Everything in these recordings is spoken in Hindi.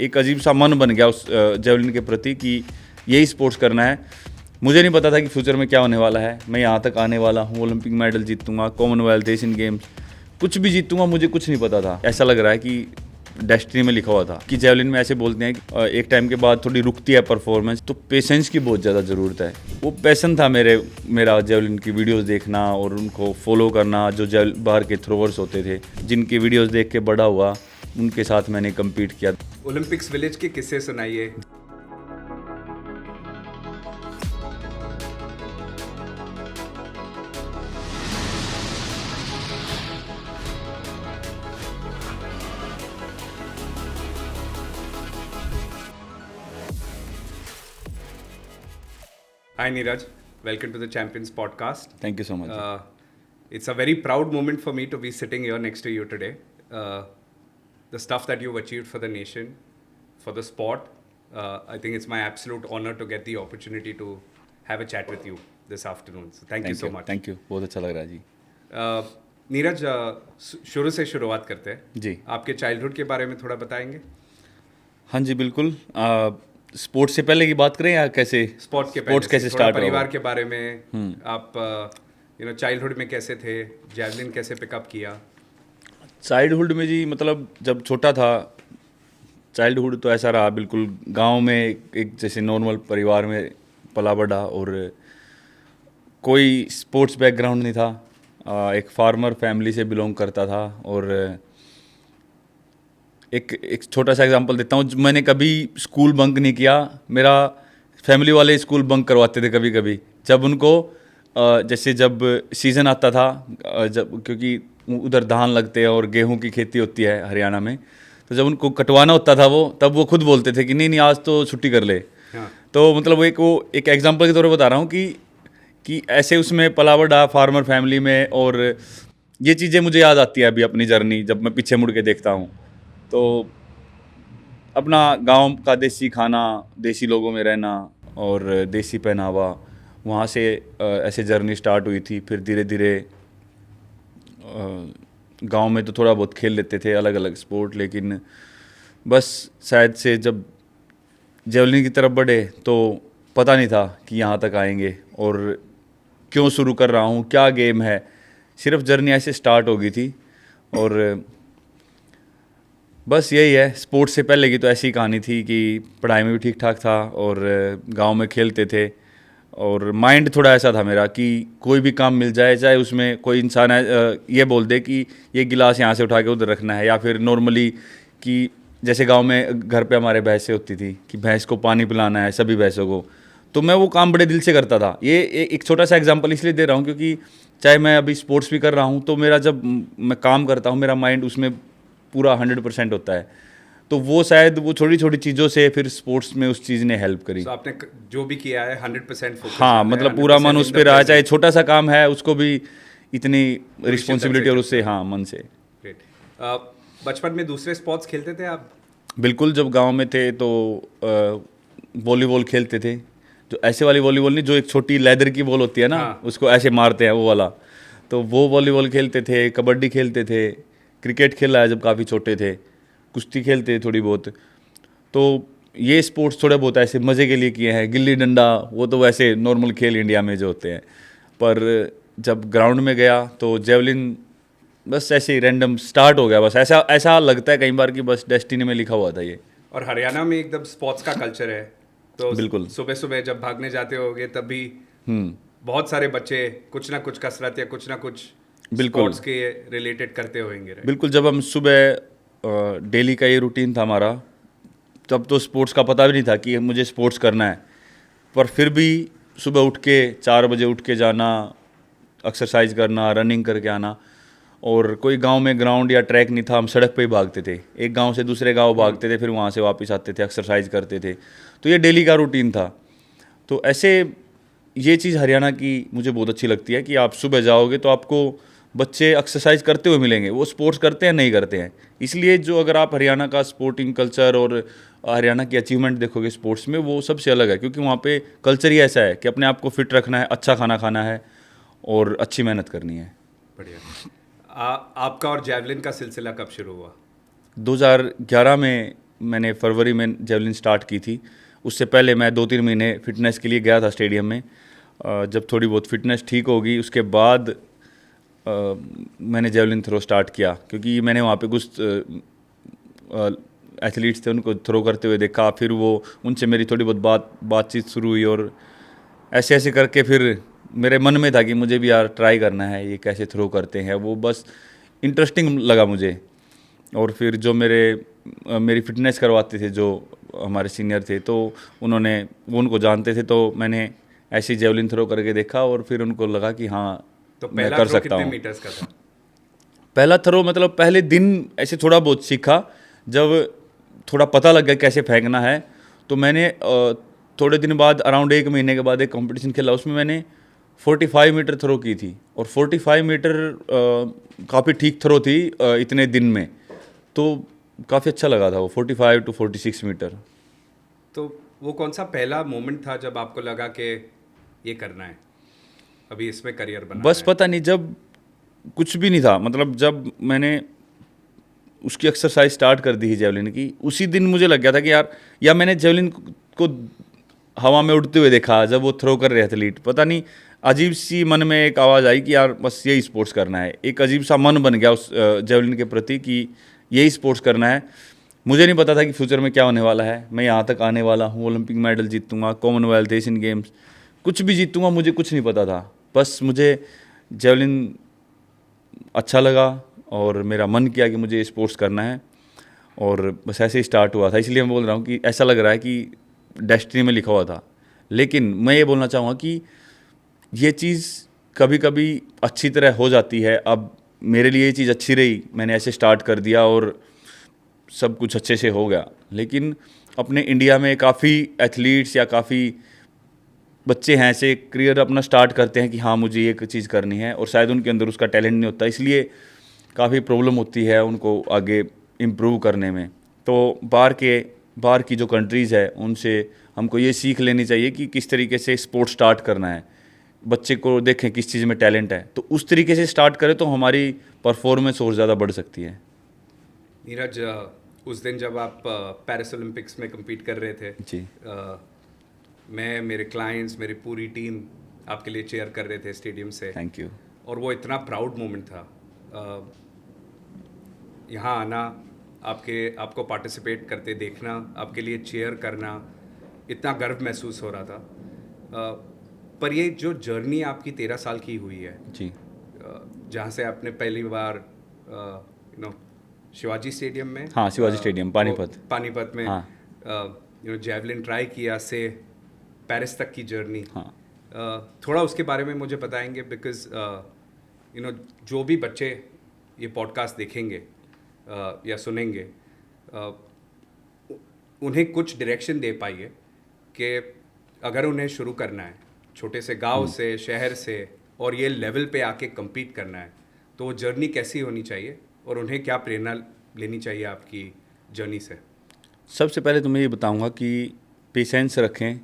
एक अजीब सा मन बन गया उस जेवलिन के प्रति कि यही स्पोर्ट्स करना है। मुझे नहीं पता था कि फ्यूचर में क्या होने वाला है, मैं यहाँ तक आने वाला हूँ, ओलंपिक मेडल जीतूंगा, कॉमनवेल्थ, एशियन गेम्स, कुछ भी जीतूंगा, मुझे कुछ नहीं पता था। ऐसा लग रहा है कि डेस्टिनी में लिखा हुआ था कि जेवलिन में ऐसे बोलते हैं कि एक टाइम के बाद थोड़ी रुकती है परफॉर्मेंस, तो पेशेंस की बहुत ज़्यादा ज़रूरत है। वो पैशन था मेरा जेवलिन की वीडियोस देखना और उनको फॉलो करना। जो बाहर के थ्रोवर्स होते थे जिनकी वीडियोस देख के बड़ा हुआ, उनके साथ मैंने कम्पीट किया। ओलंपिक्स विलेज के किस्से सुनाइए। Hi Neeraj, welcome to the Champions podcast. Thank you so much. It's a very proud moment for me to be sitting here next to you today. The stuff that you've achieved for the nation, for the sport, I think it's my absolute honor to get the opportunity to have a chat with you this afternoon. So thank you so much. Thank you, बहुत अच्छा लग रहा है जी। नीरज, शुरू से शुरुआत करते हैं जी। आपके चाइल्डहुड के बारे में थोड़ा बताएंगे? हाँ जी बिल्कुल। स्पोर्ट्स से पहले की बात करें या कैसे? स्पोर्ट्स कैसे स्टार्ट हुआ? परिवार के बारे में आप चाइल्डहुड में कैसे थे, जैवलिन कैसे पिकअप किया? चाइल्डहुड में जी, मतलब जब छोटा था, चाइल्डहुड तो ऐसा रहा बिल्कुल गांव में, एक जैसे नॉर्मल परिवार में पला बढ़ा, और कोई स्पोर्ट्स बैकग्राउंड नहीं था। एक फार्मर फैमिली से बिलोंग करता था। और एक छोटा सा एग्जांपल देता हूँ, मैंने कभी स्कूल बंक नहीं किया। मेरा फैमिली वाले स्कूल बंक करवाते थे कभी कभी, जब उनको जैसे जब सीज़न आता था, जब क्योंकि उधर धान लगते हैं और गेहूं की खेती होती है हरियाणा में, तो जब उनको कटवाना होता था तब वो खुद बोलते थे कि नहीं नहीं आज तो छुट्टी कर ले। हाँ। तो मतलब वो एक एग्जांपल के तौर पर बता रहा हूँ कि ऐसे उसमें पला बढ़ा फार्मर फैमिली में, और ये चीज़ें मुझे याद आती है अभी अपनी जर्नी जब मैं पीछे मुड़ के देखता हूँ। तो अपना गांव का देसी खाना, देसी लोगों में रहना और देसी पहनावा, वहाँ से ऐसे जर्नी स्टार्ट हुई थी। फिर धीरे धीरे गांव में तो थोड़ा बहुत खेल लेते थे अलग अलग स्पोर्ट, लेकिन बस शायद से जब जेवलिन की तरफ बढ़े तो पता नहीं था कि यहाँ तक आएंगे और क्यों शुरू कर रहा हूँ, क्या गेम है। सिर्फ जर्नी ऐसे स्टार्ट हो गई थी। और बस यही है, स्पोर्ट्स से पहले की तो ऐसी कहानी थी कि पढ़ाई में भी ठीक ठाक था और गांव में खेलते थे। और माइंड थोड़ा ऐसा था मेरा कि कोई भी काम मिल जाए, चाहे उसमें कोई इंसान ये बोल दे कि ये गिलास यहाँ से उठा के उधर रखना है, या फिर नॉर्मली कि जैसे गांव में घर पे हमारे भैंसें होती थी कि भैंस को पानी पिलाना है सभी भैंसों को, तो मैं वो काम बड़े दिल से करता था। ये एक छोटा सा एग्जांपल इसलिए दे रहा हूँ क्योंकि चाहे मैं अभी स्पोर्ट्स भी कर रहा हूँ, तो मेरा जब मैं काम करता हूँ मेरा माइंड उसमें पूरा 100% होता है। तो वो शायद वो छोटी छोटी चीज़ों से फिर स्पोर्ट्स में उस चीज़ ने हेल्प करी। तो आपने जो भी किया है 100% फोकस? हाँ, मतलब पूरा मन उस पर रहा, चाहे छोटा सा काम है उसको भी इतनी रिस्पॉन्सिबिलिटी और उससे, हाँ, मन से। ग्रेट। बचपन में दूसरे स्पोर्ट्स खेलते थे आप? बिल्कुल, जब गांव में थे तो वॉलीबॉल खेलते थे। जो ऐसे वाली वॉलीबॉल नहीं, जो एक छोटी लेदर की बॉल होती है ना, हाँ। उसको ऐसे मारते हैं वो वाला, तो वो वॉलीबॉल खेलते थे। कबड्डी खेलते थे, क्रिकेट खेला है जब काफ़ी छोटे थे, कुश्ती खेलते थोड़ी बहुत। तो ये स्पोर्ट्स थोड़े बहुत ऐसे मज़े के लिए किए हैं। गिल्ली डंडा वो तो वैसे नॉर्मल खेल इंडिया में जो होते हैं, पर जब ग्राउंड में गया तो जेवलिन बस ऐसे ही रैंडम स्टार्ट हो गया। बस ऐसा लगता है कई बार कि बस डेस्टिनी में लिखा हुआ था ये। और हरियाणा में एकदम स्पोर्ट्स का कल्चर है, तो बिल्कुल सुबह सुबह जब भागने जाते होगे तब भी बहुत सारे बच्चे कुछ ना कुछ कसरत या कुछ ना कुछ स्पोर्ट्स के रिलेटेड करते होंगे। बिल्कुल, जब हम सुबह डेली का ये रूटीन था हमारा, तब तो स्पोर्ट्स का पता भी नहीं था कि मुझे स्पोर्ट्स करना है, पर फिर भी सुबह उठ के 4 बजे उठ के जाना, एक्सरसाइज करना, रनिंग करके आना। और कोई गांव में ग्राउंड या ट्रैक नहीं था, हम सड़क पे ही भागते थे, एक गांव से दूसरे गांव भागते थे, फिर वहाँ से वापस आते थे, एक्सरसाइज करते थे। तो ये डेली का रूटीन था। तो ऐसे ये चीज़ हरियाणा की मुझे बहुत अच्छी लगती है कि आप सुबह जाओगे तो आपको बच्चे एक्सरसाइज करते हुए मिलेंगे। वो स्पोर्ट्स करते हैं नहीं करते हैं, इसलिए जो अगर आप हरियाणा का स्पोर्टिंग कल्चर और हरियाणा की अचीवमेंट देखोगे स्पोर्ट्स में, वो सबसे अलग है, क्योंकि वहाँ पे कल्चर ही ऐसा है कि अपने आप को फिट रखना है, अच्छा खाना खाना है और अच्छी मेहनत करनी है। बढ़िया। आपका और जेवलिन का सिलसिला कब शुरू हुआ? 2011 में मैंने फरवरी में जेवलिन स्टार्ट की थी। उससे पहले मैं 2-3 महीने फिटनेस के लिए गया था स्टेडियम में। जब थोड़ी बहुत फिटनेस ठीक होगी उसके बाद मैंने जेवलिन थ्रो स्टार्ट किया, क्योंकि मैंने वहाँ पे कुछ एथलीट्स थे उनको थ्रो करते हुए देखा। फिर वो उनसे मेरी थोड़ी बहुत बातचीत शुरू हुई और ऐसे ऐसे करके फिर मेरे मन में था कि मुझे भी यार ट्राई करना है, ये कैसे थ्रो करते हैं। वो बस इंटरेस्टिंग लगा मुझे। और फिर जो मेरी फिटनेस करवाते थे जो हमारे सीनियर थे, तो वो उनको जानते थे, तो मैंने ऐसे ही जेवलिन थ्रो करके देखा और फिर उनको लगा कि हाँ तो मैं पहला कर थ्रो सकता कितने हूँ। मीटर्स का था? पहला थ्रो मतलब पहले दिन ऐसे थोड़ा बहुत सीखा। जब थोड़ा पता लग गया कैसे फेंकना है, तो मैंने थोड़े दिन बाद अराउंड 1 महीने के बाद एक कंपटीशन खेला, उसमें मैंने 45 मीटर थ्रो की थी। और 45 मीटर काफ़ी ठीक थ्रो थी इतने दिन में, तो काफ़ी अच्छा लगा था वो 45 to 46 मीटर। तो वो कौन सा पहला मोमेंट था जब आपको लगा कि ये करना है, अभी इसमें करियर बनाना बस है? पता नहीं, जब कुछ भी नहीं था, मतलब जब मैंने उसकी एक्सरसाइज स्टार्ट कर दी है जेवलिन की, उसी दिन मुझे लग गया था कि यार, या मैंने जेवलिन को हवा में उड़ते हुए देखा जब वो थ्रो कर रहे एथलीट, पता नहीं अजीब सी मन में एक आवाज़ आई कि यार बस यही स्पोर्ट्स करना है। एक अजीब सा मन बन गया उस जेवलिन के प्रति कि यही स्पोर्ट्स करना है। मुझे नहीं पता था कि फ्यूचर में क्या होने वाला है, मैं यहाँ तक आने वाला हूँ, ओलंपिक मेडल जीतूंगा, कॉमनवेल्थ, एशियन गेम्स, कुछ भी जीतूंगा, मुझे कुछ नहीं पता था। बस मुझे जेवलिन अच्छा लगा और मेरा मन किया कि मुझे स्पोर्ट्स करना है, और बस ऐसे ही स्टार्ट हुआ था। इसलिए मैं बोल रहा हूँ कि ऐसा लग रहा है कि डेस्टिनी में लिखा हुआ था। लेकिन मैं ये बोलना चाहूँगा कि ये चीज़ कभी कभी अच्छी तरह हो जाती है। अब मेरे लिए ये चीज़ अच्छी रही, मैंने ऐसे स्टार्ट कर दिया और सब कुछ अच्छे से हो गया। लेकिन अपने इंडिया में काफ़ी एथलीट्स या काफ़ी बच्चे हैं ऐसे करियर अपना स्टार्ट करते हैं कि हाँ मुझे ये चीज़ करनी है, और शायद उनके अंदर उसका टैलेंट नहीं होता, इसलिए काफ़ी प्रॉब्लम होती है उनको आगे इम्प्रूव करने में। तो बाहर की जो कंट्रीज़ है उनसे हमको ये सीख लेनी चाहिए कि किस तरीके से स्पोर्ट्स स्टार्ट करना है। बच्चे को देखें किस चीज़ में टैलेंट है, तो उस तरीके से स्टार्ट करें तो हमारी परफॉर्मेंस और ज़्यादा बढ़ सकती है। नीरज, उस दिन जब आप पेरिस ओलंपिक्स में compete कर रहे थे, जी। मैं, मेरे क्लाइंट्स, मेरी पूरी टीम आपके लिए चेयर कर रहे थे स्टेडियम से। Thank you. और वो इतना प्राउड मोमेंट था। यहाँ आना, आपको पार्टिसिपेट करते देखना, आपके लिए चेयर करना, इतना गर्व महसूस हो रहा था। पर ये जो जर्नी आपकी 13 साल की हुई है, जी। जहाँ से आपने पहली बार शिवाजी स्टेडियम में, हाँ, शिवाजी स्टेडियम, पानीपत में, हाँ। जेवलिन ट्राई किया से पेरिस तक की जर्नी, हाँ। थोड़ा उसके बारे में मुझे बताएंगे? बिकॉज जो भी बच्चे ये पॉडकास्ट देखेंगे या सुनेंगे, उन्हें कुछ डायरेक्शन दे पाइए कि अगर उन्हें शुरू करना है छोटे से गांव से, शहर से, और ये लेवल पे आके compete करना है, तो वो जर्नी कैसी होनी चाहिए और उन्हें क्या प्रेरणा लेनी चाहिए आपकी जर्नी से? सबसे पहले तो मैं ये बताऊंगा कि पेशेंस रखें,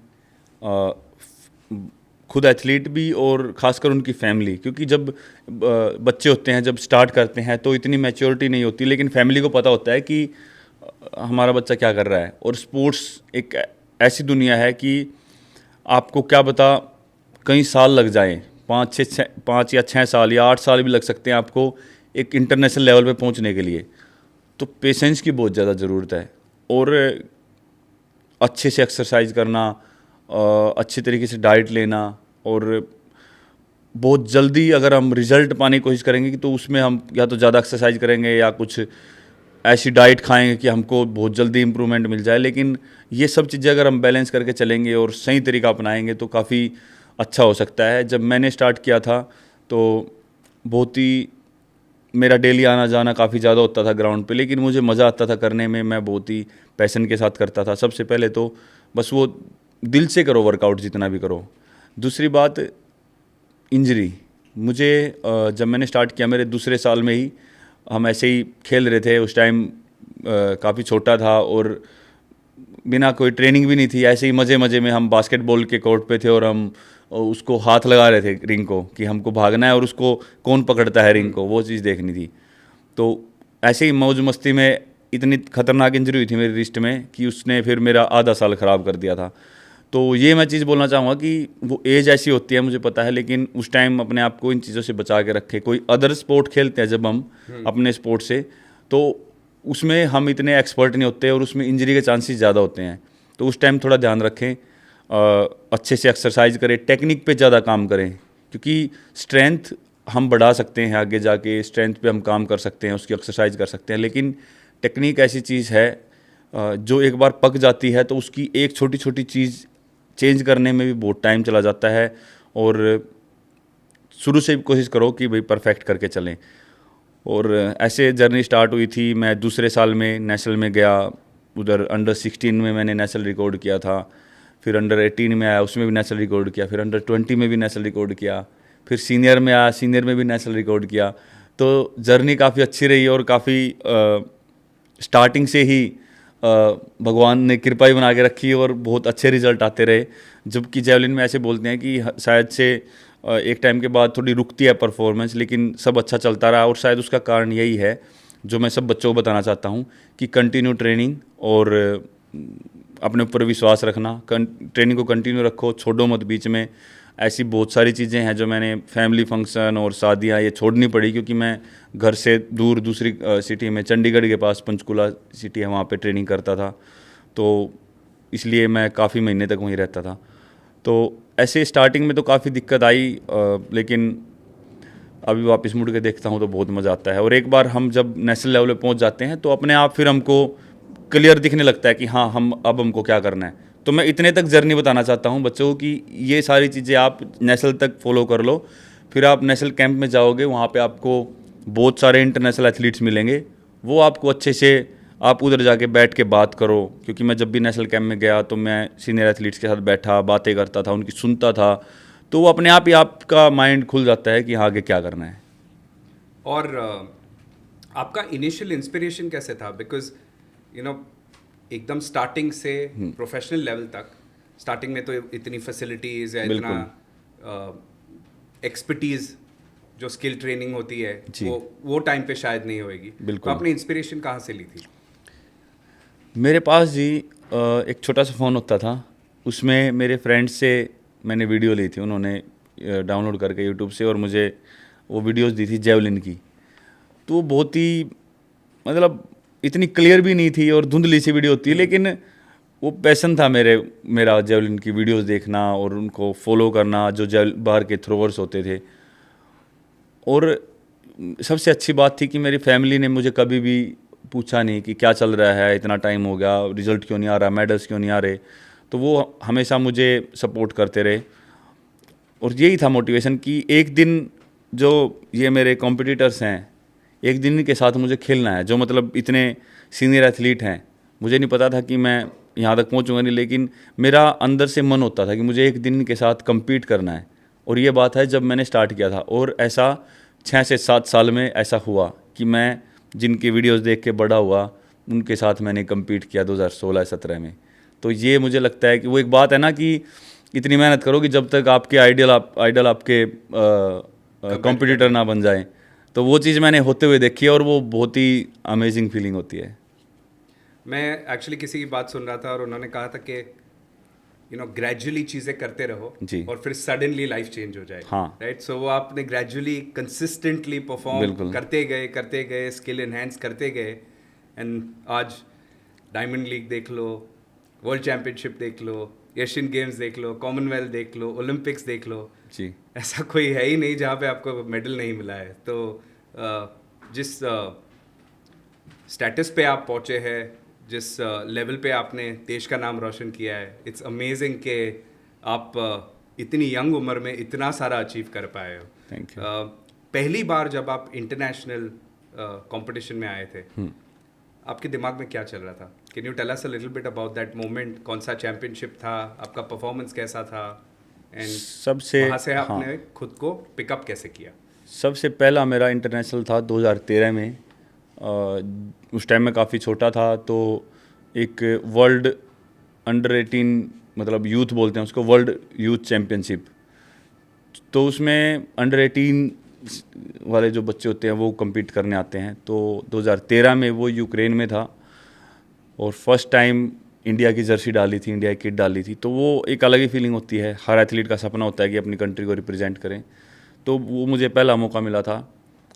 खुद एथलीट भी और ख़ासकर उनकी फैमिली, क्योंकि जब बच्चे होते हैं, जब स्टार्ट करते हैं तो इतनी मैच्योरिटी नहीं होती, लेकिन फैमिली को पता होता है कि हमारा बच्चा क्या कर रहा है। और स्पोर्ट्स एक ऐसी दुनिया है कि आपको क्या बता कई साल लग जाएं, 5 या 6 साल या 8 साल भी लग सकते हैं आपको एक इंटरनेशनल लेवल पे पहुंचने के लिए। तो पेशेंस की बहुत ज़्यादा ज़रूरत है, और अच्छे से एक्सरसाइज करना, अच्छे तरीके से डाइट लेना, और बहुत जल्दी अगर हम रिज़ल्ट पाने की कोशिश करेंगे कि तो उसमें हम या तो ज़्यादा एक्सरसाइज करेंगे या कुछ ऐसी डाइट खाएंगे कि हमको बहुत जल्दी इम्प्रूवमेंट मिल जाए। लेकिन ये सब चीज़ें अगर हम बैलेंस करके चलेंगे और सही तरीका अपनाएंगे तो काफ़ी अच्छा हो सकता है। जब मैंने स्टार्ट किया था तो बहुत ही मेरा डेली आना जाना काफ़ी ज़्यादा होता था ग्राउंड पे, लेकिन मुझे मज़ा आता था करने में, मैं बहुत ही पैशन के साथ करता था। सबसे पहले तो बस वो दिल से करो वर्कआउट जितना भी करो। दूसरी बात, इंजरी, मुझे जब मैंने स्टार्ट किया मेरे दूसरे साल में ही, हम ऐसे ही खेल रहे थे, उस टाइम काफ़ी छोटा था और बिना कोई ट्रेनिंग भी नहीं थी, ऐसे ही मज़े में हम बास्केटबॉल के कोर्ट पे थे और हम उसको हाथ लगा रहे थे रिंग को कि हमको भागना है और उसको कौन पकड़ता है रिंग को, वो चीज़ देखनी थी। तो ऐसे ही मौज मस्ती में इतनी खतरनाक इंजरी हुई थी मेरी रिस्ट में कि उसने फिर मेरा आधा साल ख़राब कर दिया था। तो ये मैं चीज़ बोलना चाहूँगा कि वो एज ऐसी होती है, मुझे पता है, लेकिन उस टाइम अपने आप को इन चीज़ों से बचा के रखे। कोई अदर स्पोर्ट खेलते हैं जब हम अपने स्पोर्ट से, तो उसमें हम इतने एक्सपर्ट नहीं होते और उसमें इंजरी के चांसेस ज़्यादा होते हैं। तो उस टाइम थोड़ा ध्यान रखें, अच्छे से एक्सरसाइज करें, टेक्निक पे ज़्यादा काम करें, क्योंकि स्ट्रेंथ हम बढ़ा सकते हैं आगे जाके, स्ट्रेंथ पे हम काम कर सकते हैं, उसकी एक्सरसाइज कर सकते हैं, लेकिन टेक्निक ऐसी चीज़ है जो एक बार पक जाती है तो उसकी एक छोटी छोटी चीज़ चेंज करने में भी बहुत टाइम चला जाता है। और शुरू से भी कोशिश करो कि भाई परफेक्ट करके चलें। और ऐसे जर्नी स्टार्ट हुई थी। मैं दूसरे साल में नेशनल में गया, उधर अंडर 16 में मैंने नेशनल रिकॉर्ड किया था, फिर अंडर 18 में आया, उसमें भी नेशनल रिकॉर्ड किया, फिर अंडर 20 में भी नेशनल रिकॉर्ड किया, फिर सीनियर में आया, सीनियर में भी नेशनल रिकॉर्ड किया। तो जर्नी काफ़ी अच्छी रही और काफ़ी स्टार्टिंग से ही भगवान ने कृपा ही बना के रखी और बहुत अच्छे रिजल्ट आते रहे। जबकि जेवलिन में ऐसे बोलते हैं कि शायद से एक टाइम के बाद थोड़ी रुकती है परफॉर्मेंस, लेकिन सब अच्छा चलता रहा। और शायद उसका कारण यही है जो मैं सब बच्चों को बताना चाहता हूँ कि कंटिन्यू ट्रेनिंग और अपने ऊपर विश्वास रखना। ट्रेनिंग को कंटिन्यू रखो, छोड़ो मत बीच में। ऐसी बहुत सारी चीज़ें हैं जो मैंने फैमिली फंक्शन और शादियाँ ये छोड़नी पड़ी, क्योंकि मैं घर से दूर दूसरी सिटी में, चंडीगढ़ के पास पंचकुला सिटी है, वहाँ पे ट्रेनिंग करता था। तो इसलिए मैं काफ़ी महीने तक वहीं रहता था। तो ऐसे स्टार्टिंग में तो काफ़ी दिक्कत आई, लेकिन अभी वापस मुड़ के देखता हूँ तो बहुत मज़ा आता है। और एक बार हम जब नेशनल लेवल पे पहुँच जाते हैं तो अपने आप फिर हमको क्लियर दिखने लगता है कि हाँ हमको क्या करना है। तो मैं इतने तक जर्नी बताना चाहता हूँ बच्चों को कि ये सारी चीज़ें आप नेशनल तक फॉलो कर लो, फिर आप नेशनल कैंप में जाओगे, वहाँ पे आपको बहुत सारे इंटरनेशनल एथलीट्स मिलेंगे। वो आपको अच्छे से, आप उधर जाके बैठ के बात करो, क्योंकि मैं जब भी नेशनल कैंप में गया तो मैं सीनियर एथलीट्स के साथ बैठा, बातें करता था, उनकी सुनता था। तो वो अपने आप ही आपका माइंड खुल जाता है कि हाँ आगे क्या करना है। और आपका इनिशियल इंस्पिरेशन कैसे था? बिकॉज एकदम स्टार्टिंग से प्रोफेशनल लेवल तक, स्टार्टिंग में तो इतनी फैसिलिटीज़ या इतना एक्सपर्टीज़ जो स्किल ट्रेनिंग होती है वो टाइम पे शायद नहीं होएगी। तो आपने इंस्पिरेशन कहाँ से ली थी? मेरे पास जी एक छोटा सा फ़ोन होता था, उसमें मेरे फ्रेंड्स से मैंने वीडियो ली थी, उन्होंने डाउनलोड करके यूट्यूब से, और मुझे वो वीडियोस दी थी जेवलिन की। तो वो बहुत ही, मतलब इतनी क्लियर भी नहीं थी और धुंधली सी वीडियो होती है, लेकिन वो पैशन था मेरा जेवलिन की वीडियोस देखना और उनको फॉलो करना, जो बाहर के थ्रोवर्स होते थे। और सबसे अच्छी बात थी कि मेरी फैमिली ने मुझे कभी भी पूछा नहीं कि क्या चल रहा है, इतना टाइम हो गया, रिजल्ट क्यों नहीं आ रहा, मेडल्स क्यों नहीं आ रहे। तो वो हमेशा मुझे सपोर्ट करते रहे। और यही था मोटिवेशन कि एक दिन जो ये मेरे कॉम्पिटिटर्स हैं, एक दिन इनके साथ मुझे खेलना है, जो मतलब इतने सीनियर एथलीट हैं। मुझे नहीं पता था कि मैं यहाँ तक पहुँचूंगा नहीं, लेकिन मेरा अंदर से मन होता था कि मुझे एक दिन इनके साथ कम्पीट करना है। और ये बात है जब मैंने स्टार्ट किया था, और ऐसा 6 से 7 साल में ऐसा हुआ कि मैं जिनकी वीडियोस देख के बड़ा हुआ, उनके साथ मैंने कम्पीट किया 2016-17 में। तो ये मुझे लगता है कि वो एक बात है ना कि इतनी मेहनत करो कि जब तक आपके आइडल आपके कॉम्पिटिटर ना बन जाए। तो वो चीज़ मैंने होते हुए देखी है और वो बहुत ही अमेजिंग फीलिंग होती है। मैं एक्चुअली किसी की बात सुन रहा था और उन्होंने कहा था कि ग्रेजुअली चीज़ें करते रहो जी। और फिर सडनली लाइफ चेंज हो जाए। हाँ। राइट। सो वो आपने ग्रेजुअली कंसिस्टेंटली परफॉर्म करते गए, स्किल एनहेंस करते गए, एंड आज डायमंड लीग देख लो, वर्ल्ड चैम्पियनशिप देख लो, एशियन गेम्स देख लो, कॉमनवेल्थ देख लो, ओलंपिक्स देख लो जी। ऐसा कोई है ही नहीं जहाँ पे आपको मेडल नहीं मिला है। तो जिस स्टेटस पे आप पहुँचे हैं, जिस लेवल पे आपने देश का नाम रोशन किया है, इट्स अमेजिंग कि आप इतनी यंग उम्र में इतना सारा अचीव कर पाए हो। Thank you. पहली बार जब आप इंटरनेशनल कंपटीशन में आए थे, आपके दिमाग में क्या चल रहा था? Can you tell us a little bit about that moment? कौन सा चैंपियनशिप था, आपका परफॉर्मेंस कैसा था, एंड सबसे वहाँ से आपने खुद को पिकअप कैसे किया? सबसे पहला मेरा इंटरनेशनल था 2013 में। उस टाइम में काफ़ी छोटा था, तो एक वर्ल्ड अंडर 18, मतलब यूथ बोलते हैं उसको, वर्ल्ड यूथ चैम्पियनशिप। तो उसमें अंडर 18 वाले जो बच्चे होते हैं वो compete करने आते हैं। तो 2013 में वो यूक्रेन में था, और फर्स्ट टाइम इंडिया की जर्सी डाली थी, इंडिया की किट डाली थी, तो वो एक अलग ही फीलिंग होती है। हर एथलीट का सपना होता है कि अपनी कंट्री को रिप्रेजेंट करें। तो वो मुझे पहला मौका मिला था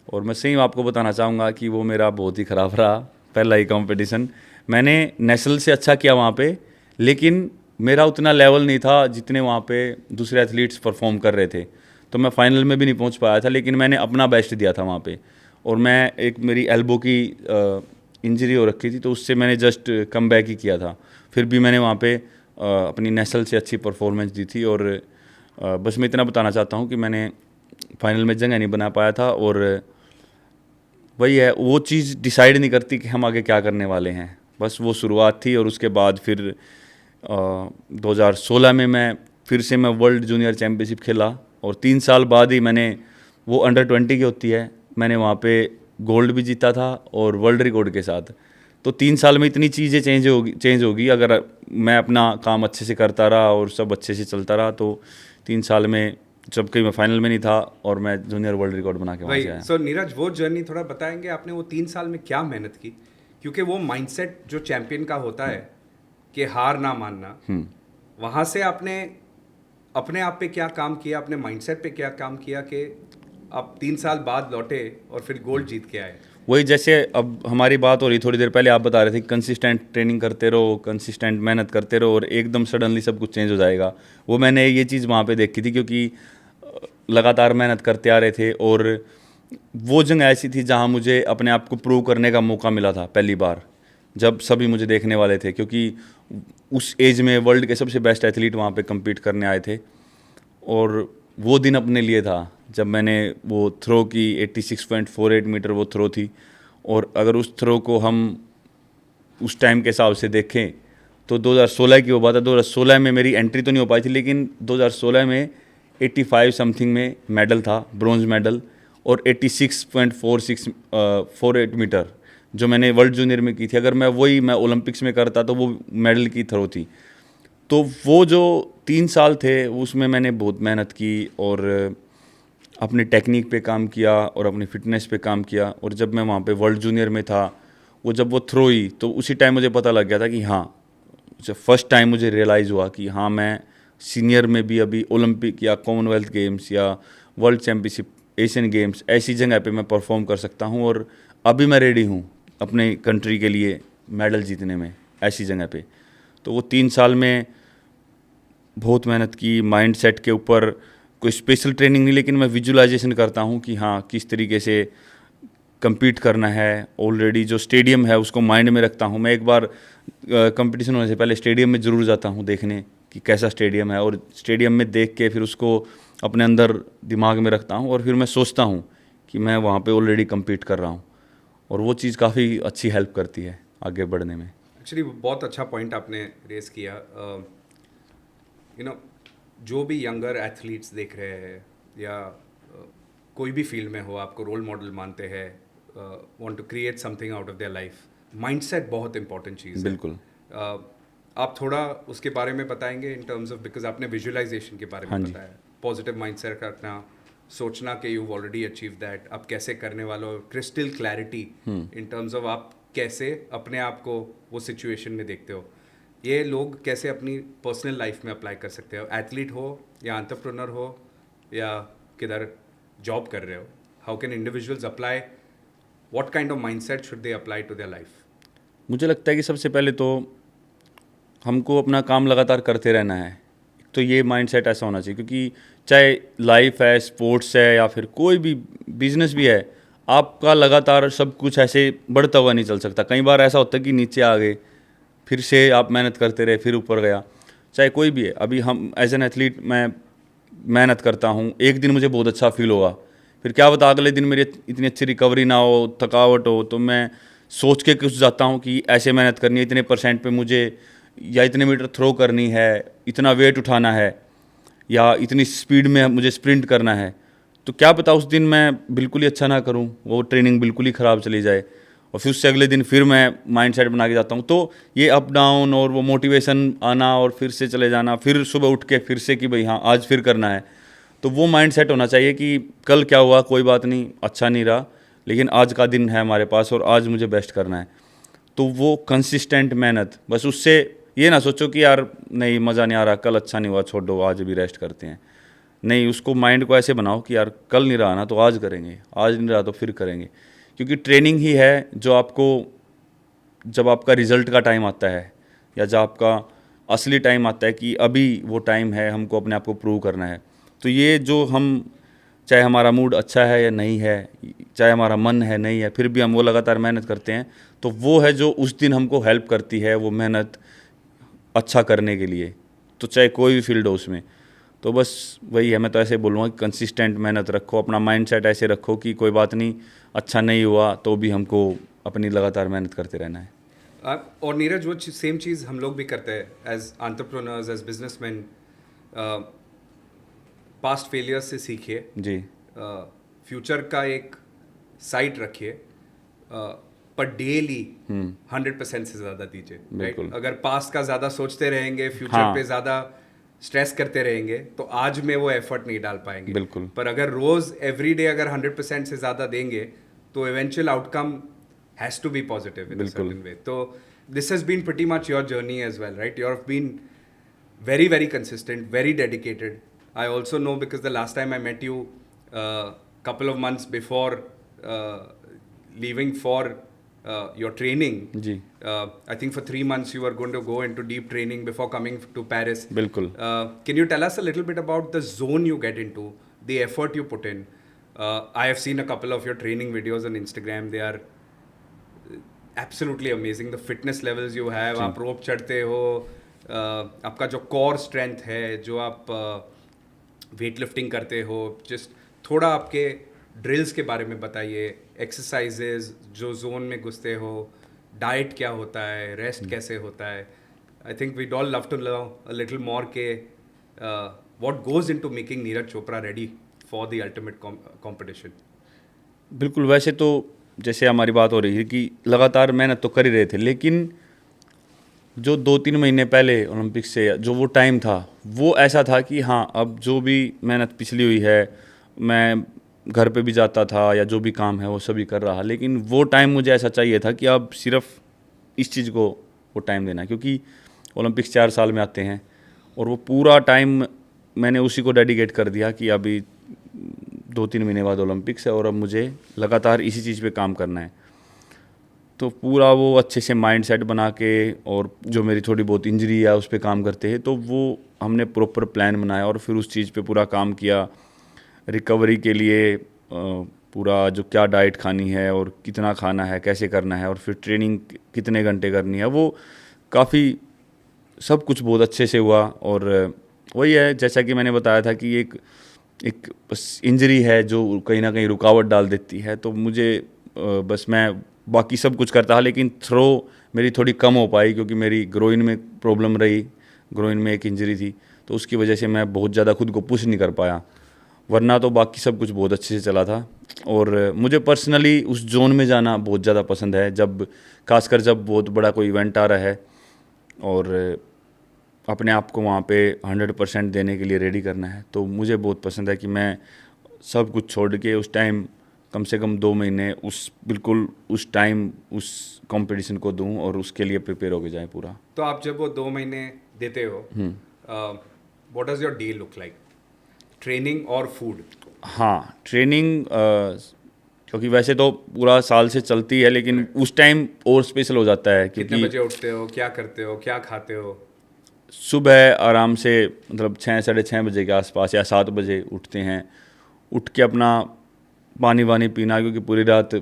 और मैं सही आपको बताना चाहूँगा कि वो मेरा बहुत ही ख़राब रहा, पहला ही कंपटीशन। मैंने नेशनल से अच्छा किया वहाँ पे, लेकिन मेरा उतना लेवल नहीं था जितने वहाँ पे दूसरे एथलीट्स परफॉर्म कर रहे थे। तो मैं फाइनल में भी नहीं पहुँच पाया था, लेकिन मैंने अपना बेस्ट दिया था वहाँ पे। और मैं एक मेरी एल्बो की इंजरी हो रखी थी, तो उससे मैंने जस्ट कम बैक ही किया था। फिर भी मैंने वहाँ पे अपनी नेशनल से अच्छी परफॉर्मेंस दी थी। और बस मैं इतना बताना चाहता हूँ कि मैंने फाइनल में जगह नहीं बना पाया था। और वही है, वो चीज़ डिसाइड नहीं करती कि हम आगे क्या करने वाले हैं, बस वो शुरुआत थी। और उसके बाद फिर 2016 में मैं फिर से मैं वर्ल्ड जूनियर चैम्पियनशिप खेला और 3 साल बाद ही मैंने, वो अंडर 20 की होती है, मैंने वहाँ पे गोल्ड भी जीता था और वर्ल्ड रिकॉर्ड के साथ। तो 3 साल में इतनी चीज़ें चेंज होगी अगर मैं अपना काम अच्छे से करता रहा और सब अच्छे से चलता रहा। तो 3 साल में, जबकि मैं फाइनल में नहीं था, और मैं जूनियर वर्ल्ड रिकॉर्ड बना के वहाँ से आया। सो नीरज, वो जर्नी थोड़ा बताएंगे आपने वो 3 साल में क्या मेहनत की? क्योंकि वो माइंडसेट जो चैंपियन का होता है कि हार ना मानना, वहाँ से आपने अपने आप पे क्या काम किया, अपने माइंडसेट पे क्या काम किया कि आप 3 साल बाद लौटे और फिर गोल्ड जीत के आए? वही, जैसे अब हमारी बात हो रही, थोड़ी देर पहले आप बता रहे थे कि कंसिस्टेंट ट्रेनिंग करते रहो, कंसिस्टेंट मेहनत करते रहो और एकदम सडनली सब कुछ चेंज हो जाएगा। वो मैंने ये चीज़ वहाँ पे देखी थी, क्योंकि लगातार मेहनत करते आ रहे थे। और वो जगह ऐसी थी जहाँ मुझे अपने आप को प्रूव करने का मौका मिला था पहली बार, जब सभी मुझे देखने वाले थे, क्योंकि उस एज में वर्ल्ड के सबसे बेस्ट एथलीट वहाँ पे compete करने आए थे। और वो दिन अपने लिए था जब मैंने वो थ्रो की, 86.48 मीटर वो थ्रो थी। और अगर उस थ्रो को हम उस टाइम के हिसाब से देखें तो 2016 की वो बात है। 2016 में मेरी एंट्री तो नहीं हो पाई थी, लेकिन 2016 में 85 समथिंग में मेडल था, ब्रॉन्ज मेडल। और 86.48 मीटर जो मैंने वर्ल्ड जूनियर में की थी, अगर मैं ओलंपिक्स में करता तो वो मेडल की थ्रो थी। तो वो जो 3 साल थे उसमें मैंने बहुत मेहनत की और अपनी टेक्निक पे काम किया और अपनी फिटनेस पे काम किया। और जब मैं वहाँ पे वर्ल्ड जूनियर में था, जब वो थ्रो हुई तो उसी टाइम मुझे पता लग गया था कि हाँ, जब फर्स्ट टाइम मुझे रियलाइज़ हुआ कि हाँ, मैं सीनियर में भी अभी ओलंपिक या कॉमनवेल्थ गेम्स या वर्ल्ड चैम्पियनशिप, एशियन गेम्स, ऐसी जगह पे मैं परफॉर्म कर सकता हूँ। और अभी मैं रेडी हूँ अपने कंट्री के लिए मेडल जीतने में ऐसी जगह पे। तो वो 3 साल में बहुत मेहनत की, माइंड सेट के ऊपर कोई स्पेशल ट्रेनिंग नहीं, लेकिन मैं विजुअलाइजेशन करता हूँ कि हाँ, किस तरीके से compete करना है। ऑलरेडी जो स्टेडियम है उसको माइंड में रखता हूँ। मैं एक बार कंपटीशन होने से पहले स्टेडियम में ज़रूर जाता हूँ देखने कि कैसा स्टेडियम है, और स्टेडियम में देख के फिर उसको अपने अंदर दिमाग में रखता हूँ और फिर मैं सोचता हूँ कि मैं वहाँ पे ऑलरेडी compete कर रहा हूँ। और वो चीज़ काफ़ी अच्छी हेल्प करती है आगे बढ़ने में। एक्चुअली बहुत अच्छा पॉइंट आपने रेस किया। जो भी यंगर एथलीट्स देख रहे हैं या कोई भी फील्ड में हो, आपको रोल मॉडल मानते हैं, want to create something out of their life, mindset बहुत इंपॉर्टेंट चीज़ है। बिल्कुल। आप थोड़ा उसके बारे में बताएंगे इन टर्म्स ऑफ, बिकॉज आपने विजुअलाइजेशन के बारे में बताया, पॉजिटिव माइंडसेट रखना, सोचना कि यू ऑलरेडी अचीव दैट, आप कैसे करने वाले हो, crystal clarity in terms of आप कैसे अपने आप को वो सिचुएशन में देखते हो, ये लोग कैसे अपनी पर्सनल लाइफ में अप्लाई कर सकते हो, एथलीट हो या एंटरप्रेन्योर हो या किधर जॉब कर रहे हो, how can individuals apply, what kind of mindset should they apply to their life? मुझे लगता है कि सबसे पहले तो हमको अपना काम लगातार करते रहना है। तो ये माइंडसेट ऐसा होना चाहिए, क्योंकि चाहे लाइफ है, स्पोर्ट्स है या फिर कोई भी बिजनेस भी है, आपका लगातार सब कुछ ऐसे बढ़ता हुआ नहीं चल सकता। कई बार ऐसा होता है कि नीचे आ गए, फिर से आप मेहनत करते रहे, फिर ऊपर गया। चाहे कोई भी है, अभी हम एज एन एथलीट मैं मेहनत करता हूँ, एक दिन मुझे बहुत अच्छा फील होगा, फिर क्या पता अगले दिन मेरी इतनी अच्छी रिकवरी ना हो, थकावट हो, तो मैं सोच के कुछ जाता हूँ कि ऐसे मेहनत करनी है, इतने % पे मुझे, या इतने मीटर थ्रो करनी है, इतना वेट उठाना है, या इतनी स्पीड में मुझे स्प्रिंट करना है। तो क्या पता उस दिन मैं बिल्कुल ही अच्छा ना करूं, वो ट्रेनिंग बिल्कुल ही ख़राब चली जाए, और फिर उससे अगले दिन फिर मैं माइंड सेट बना के जाता हूं। तो ये अप डाउन और वो मोटिवेशन आना और फिर से चले जाना, फिर सुबह उठ के फिर से कि भाई हाँ, आज फिर करना है। तो वो माइंड सेट होना चाहिए कि कल क्या हुआ कोई बात नहीं, अच्छा नहीं रहा, लेकिन आज का दिन है हमारे पास और आज मुझे बेस्ट करना है। तो वो कंसिस्टेंट मेहनत, बस उससे ये ना सोचो कि यार नहीं मज़ा नहीं आ रहा, कल अच्छा नहीं हुआ, छोड़ो आज भी रेस्ट करते हैं। नहीं, उसको माइंड को ऐसे बनाओ कि यार कल नहीं रहा ना तो आज करेंगे, आज नहीं रहा तो फिर करेंगे। क्योंकि ट्रेनिंग ही है जो आपको, जब आपका रिज़ल्ट का टाइम आता है या जब आपका असली टाइम आता है कि अभी वो टाइम है हमको अपने आप को प्रूव करना है, तो ये जो हम, चाहे हमारा मूड अच्छा है या नहीं है, चाहे हमारा मन है नहीं है, फिर भी हम वो लगातार मेहनत करते हैं, तो वो है जो उस दिन हमको हेल्प करती है वो मेहनत अच्छा करने के लिए। तो चाहे कोई भी फील्ड हो उसमें, तो बस वही है, मैं तो ऐसे बोलूँगा कि कंसिस्टेंट मेहनत रखो, अपना माइंडसेट ऐसे रखो कि कोई बात नहीं, अच्छा नहीं हुआ तो भी हमको अपनी लगातार मेहनत करते रहना है। और नीरज, वो सेम चीज़ हम लोग भी करते हैं as entrepreneurs, as businessman. Past failure से सीखिए, जी फ्यूचर का एक साइट रखिए, पर डेली 100% से ज़्यादा दीजिए, राइट? बिल्कुल। अगर पास्ट का ज़्यादा सोचते रहेंगे, फ्यूचर हाँ। पे ज़्यादा स्ट्रेस करते रहेंगे, तो आज में वो एफर्ट नहीं डाल पाएंगे। बिल्कुल। पर अगर रोज़ एवरी डे अगर 100% से ज़्यादा देंगे, तो eventual outcome has to be positive in a बिल्कुल। certain way. So this has been pretty much your journey as well, right? You have been very, very consistent, very dedicated. I also know because the last time I met you, couple of months before leaving for your training, जी I think for 3 months you were going to go into deep training before coming to Paris. बिल्कुल। Can you tell us a little bit about the zone you get into, the effort you put in? I have seen a couple of your training videos on Instagram. They are absolutely amazing, the fitness levels you have, आप रोप चढ़ते हो, आपका जो कोर स्ट्रेंथ है, जो आप वेट लिफ्टिंग करते हो, जस्ट थोड़ा आपके ड्रिल्स के बारे में बताइए, एक्सरसाइजेज जो जोन में घुसते हो, डाइट क्या होता है, रेस्ट कैसे होता है। I think we'd all love to learn a little more के what goes into making Neeraj Chopra ready for the ultimate competition. बिल्कुल, वैसे तो जैसे हमारी बात हो रही है कि लगातार मेहनत तो कर ही रहे थे, लेकिन जो 2-3 महीने पहले ओलंपिक से जो वो टाइम था, वो ऐसा था कि हाँ अब जो भी मेहनत पिछली हुई है, मैं घर पे भी जाता था या जो भी काम है वो सभी कर रहा, लेकिन वो टाइम मुझे ऐसा चाहिए था कि अब सिर्फ इस चीज़ को वो टाइम देना, क्योंकि ओलंपिक्स 4 साल में आते हैं और वो पूरा टाइम मैंने उसी को डेडिकेट कर दिया कि अभी 2-3 महीने बाद ओलंपिक्स है और अब मुझे लगातार इसी चीज़ पे काम करना है। तो पूरा वो अच्छे से माइंड सेट बना के, और जो मेरी थोड़ी बहुत इंजरी है उस पर काम करते हैं, तो वो हमने प्रॉपर प्लान बनाया और फिर उस चीज़ पे पूरा काम किया। रिकवरी के लिए पूरा जो क्या डाइट खानी है और कितना खाना है, कैसे करना है, और फिर ट्रेनिंग कितने घंटे करनी है, वो काफ़ी सब कुछ बहुत अच्छे से हुआ। और वही है, जैसा कि मैंने बताया था कि एक बस इंजरी है जो कहीं ना कहीं रुकावट डाल देती है, तो मुझे बस मैं बाकी सब कुछ करता, लेकिन थ्रो मेरी थोड़ी कम हो पाई क्योंकि मेरी ग्रोइन में प्रॉब्लम रही, ग्रोइन में एक इंजरी थी, तो उसकी वजह से मैं बहुत ज़्यादा खुद को पुश नहीं कर पाया, वरना तो बाकी सब कुछ बहुत अच्छे से चला था। और मुझे पर्सनली उस जोन में जाना बहुत ज़्यादा पसंद है, जब खासकर जब बहुत बड़ा कोई इवेंट आ रहा है और अपने आप को वहाँ पे 100% देने के लिए रेडी करना है, तो मुझे बहुत पसंद है कि मैं सब कुछ छोड़ के उस टाइम कम से कम 2 महीने बिल्कुल उस टाइम उस कंपटीशन को दूं और उसके लिए प्रिपेयर होके जाए पूरा। तो आप जब वो 2 महीने देते हो, what does your day look like, training और फूड? हाँ, ट्रेनिंग क्योंकि वैसे तो पूरा साल से चलती है, लेकिन उस टाइम और स्पेशल हो जाता है कितने क्योंकि बजे उठते हो, क्या करते हो, क्या खाते हो? सुबह आराम से मतलब 6-6:30 बजे के आसपास या 7 बजे उठते हैं। उठ के अपना पानी वानी पीना, क्योंकि पूरी रात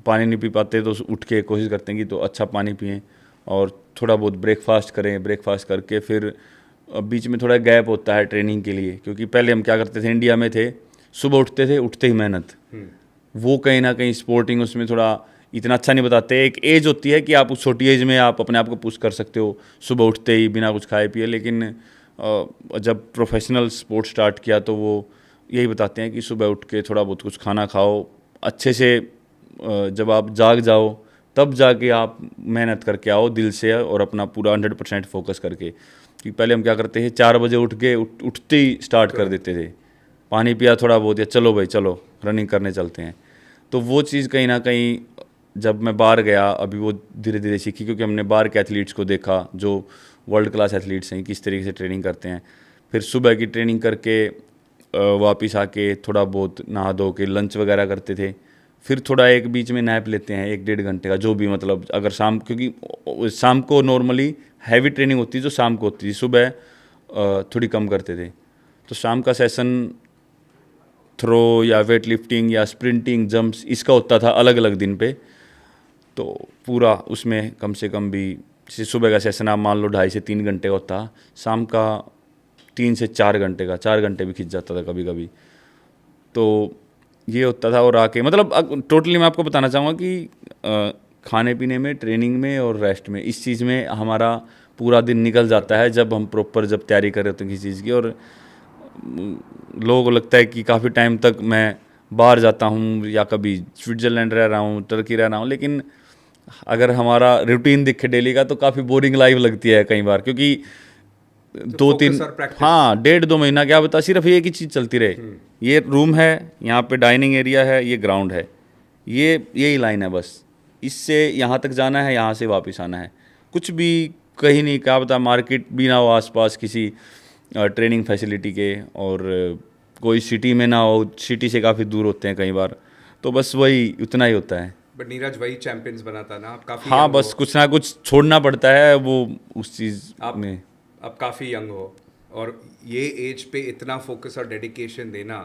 पानी नहीं पी पाते, तो उठ के कोशिश करते हैं कि तो अच्छा पानी पिएं, और थोड़ा बहुत ब्रेकफास्ट करें। ब्रेकफास्ट करके फिर बीच में थोड़ा गैप होता है ट्रेनिंग के लिए, क्योंकि पहले हम क्या करते थे, इंडिया में थे, सुबह उठते थे, उठते ही मेहनत, वो कहीं ना कहीं स्पोर्टिंग उसमें थोड़ा इतना अच्छा नहीं बताते। एक एज होती है कि आप उस छोटी एज में आप अपने आप को पुश कर सकते हो सुबह उठते ही बिना कुछ खाए पिए, लेकिन जब प्रोफेशनल स्पोर्ट्स स्टार्ट किया तो वो यही बताते हैं कि सुबह उठ के थोड़ा बहुत कुछ खाना खाओ अच्छे से, जब आप जाग जाओ तब जाके आप मेहनत करके आओ दिल से और अपना पूरा 100% फोकस करके। कि पहले हम क्या करते थे, 4 बजे उठ के उठते ही स्टार्ट कर देते थे, पानी पिया थोड़ा बहुत, या चलो भाई चलो रनिंग करने चलते हैं। तो वो चीज़ कहीं ना कहीं जब मैं बाहर गया अभी वो धीरे धीरे सीखी, क्योंकि हमने बाहर के एथलीट्स को देखा जो वर्ल्ड क्लास एथलीट्स हैं किस तरीके से ट्रेनिंग करते हैं। फिर सुबह की ट्रेनिंग करके वापस आके थोड़ा बहुत नहा धो के लंच वगैरह करते थे। फिर थोड़ा एक बीच में नैप लेते हैं 1-1.5 घंटे का, जो भी मतलब अगर शाम, क्योंकि शाम को नॉर्मली हैवी ट्रेनिंग होती है जो शाम को होती थी, सुबह थोड़ी कम करते थे। तो शाम का सेशन थ्रो या वेट लिफ्टिंग या स्प्रिंटिंग जंप्स इसका होता था अलग अलग दिन पे। तो पूरा उसमें कम से कम भी, जैसे सुबह का सेशन आप मान लो 2.5 से 3 घंटे का होता, शाम का 3 से 4 घंटे का, 4 घंटे भी खिंच जाता था कभी कभी। तो ये होता था। और आके मतलब टोटली मैं आपको बताना चाहूँगा कि खाने पीने में, ट्रेनिंग में और रेस्ट में, इस चीज़ में हमारा पूरा दिन निकल जाता है जब हम प्रॉपर जब तैयारी कर रहे होते हैं किसी चीज़ की। और लोगों को लगता है कि काफ़ी टाइम तक मैं बाहर जाता हूँ या कभी स्विट्ज़रलैंड रह रहा हूँ, टर्की रह रहा हूँ, लेकिन अगर हमारा रूटीन दिखे डेली का तो काफ़ी बोरिंग लाइफ लगती है कई बार, क्योंकि तो 2-3, focus और practice। हाँ 1.5-2 महीना क्या बता, सिर्फ एक ही चीज़ चलती रहे। ये रूम है, यहाँ पे डाइनिंग एरिया है, ये ग्राउंड है, ये यही लाइन है बस। इससे यहाँ तक जाना है, यहाँ से वापस आना है, कुछ भी कहीं नहीं, क्या बता, मार्केट भी ना हो आसपास किसी ट्रेनिंग फैसिलिटी के, और कोई सिटी में ना हो, सिटी से काफ़ी दूर होते हैं कई बार। तो बस वही उतना ही होता है। बट नीरज वही चैंपियंस बनाता ना, आप काफी हाँ young बस हो। कुछ ना कुछ छोड़ना पड़ता है वो उस चीज़ आप में। आप काफी यंग हो, और ये एज पे इतना फोकस और डेडिकेशन देना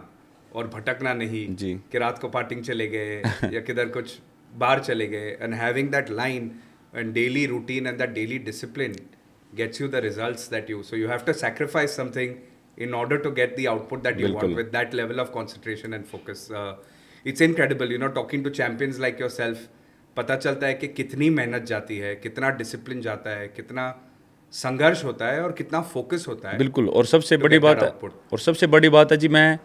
और भटकना नहीं जी। कि रात को पार्टिंग चले गए या किधर कुछ बाहर चले गए, and having that line and daily routine and that daily discipline gets you the results that you, so you have to sacrifice something in order to get the output that you want बिल्कुल। with that level of concentration and focus. It's incredible, you know, talking to champions like yourself, पता चलता है कि कितनी मेहनत जाती है, कितना डिसिप्लिन जाता है, कितना संघर्ष होता है और कितना फोकस होता है। बिल्कुल। और सबसे to बड़ी get बात that है, output. और सबसे बड़ी बात है जी, मैं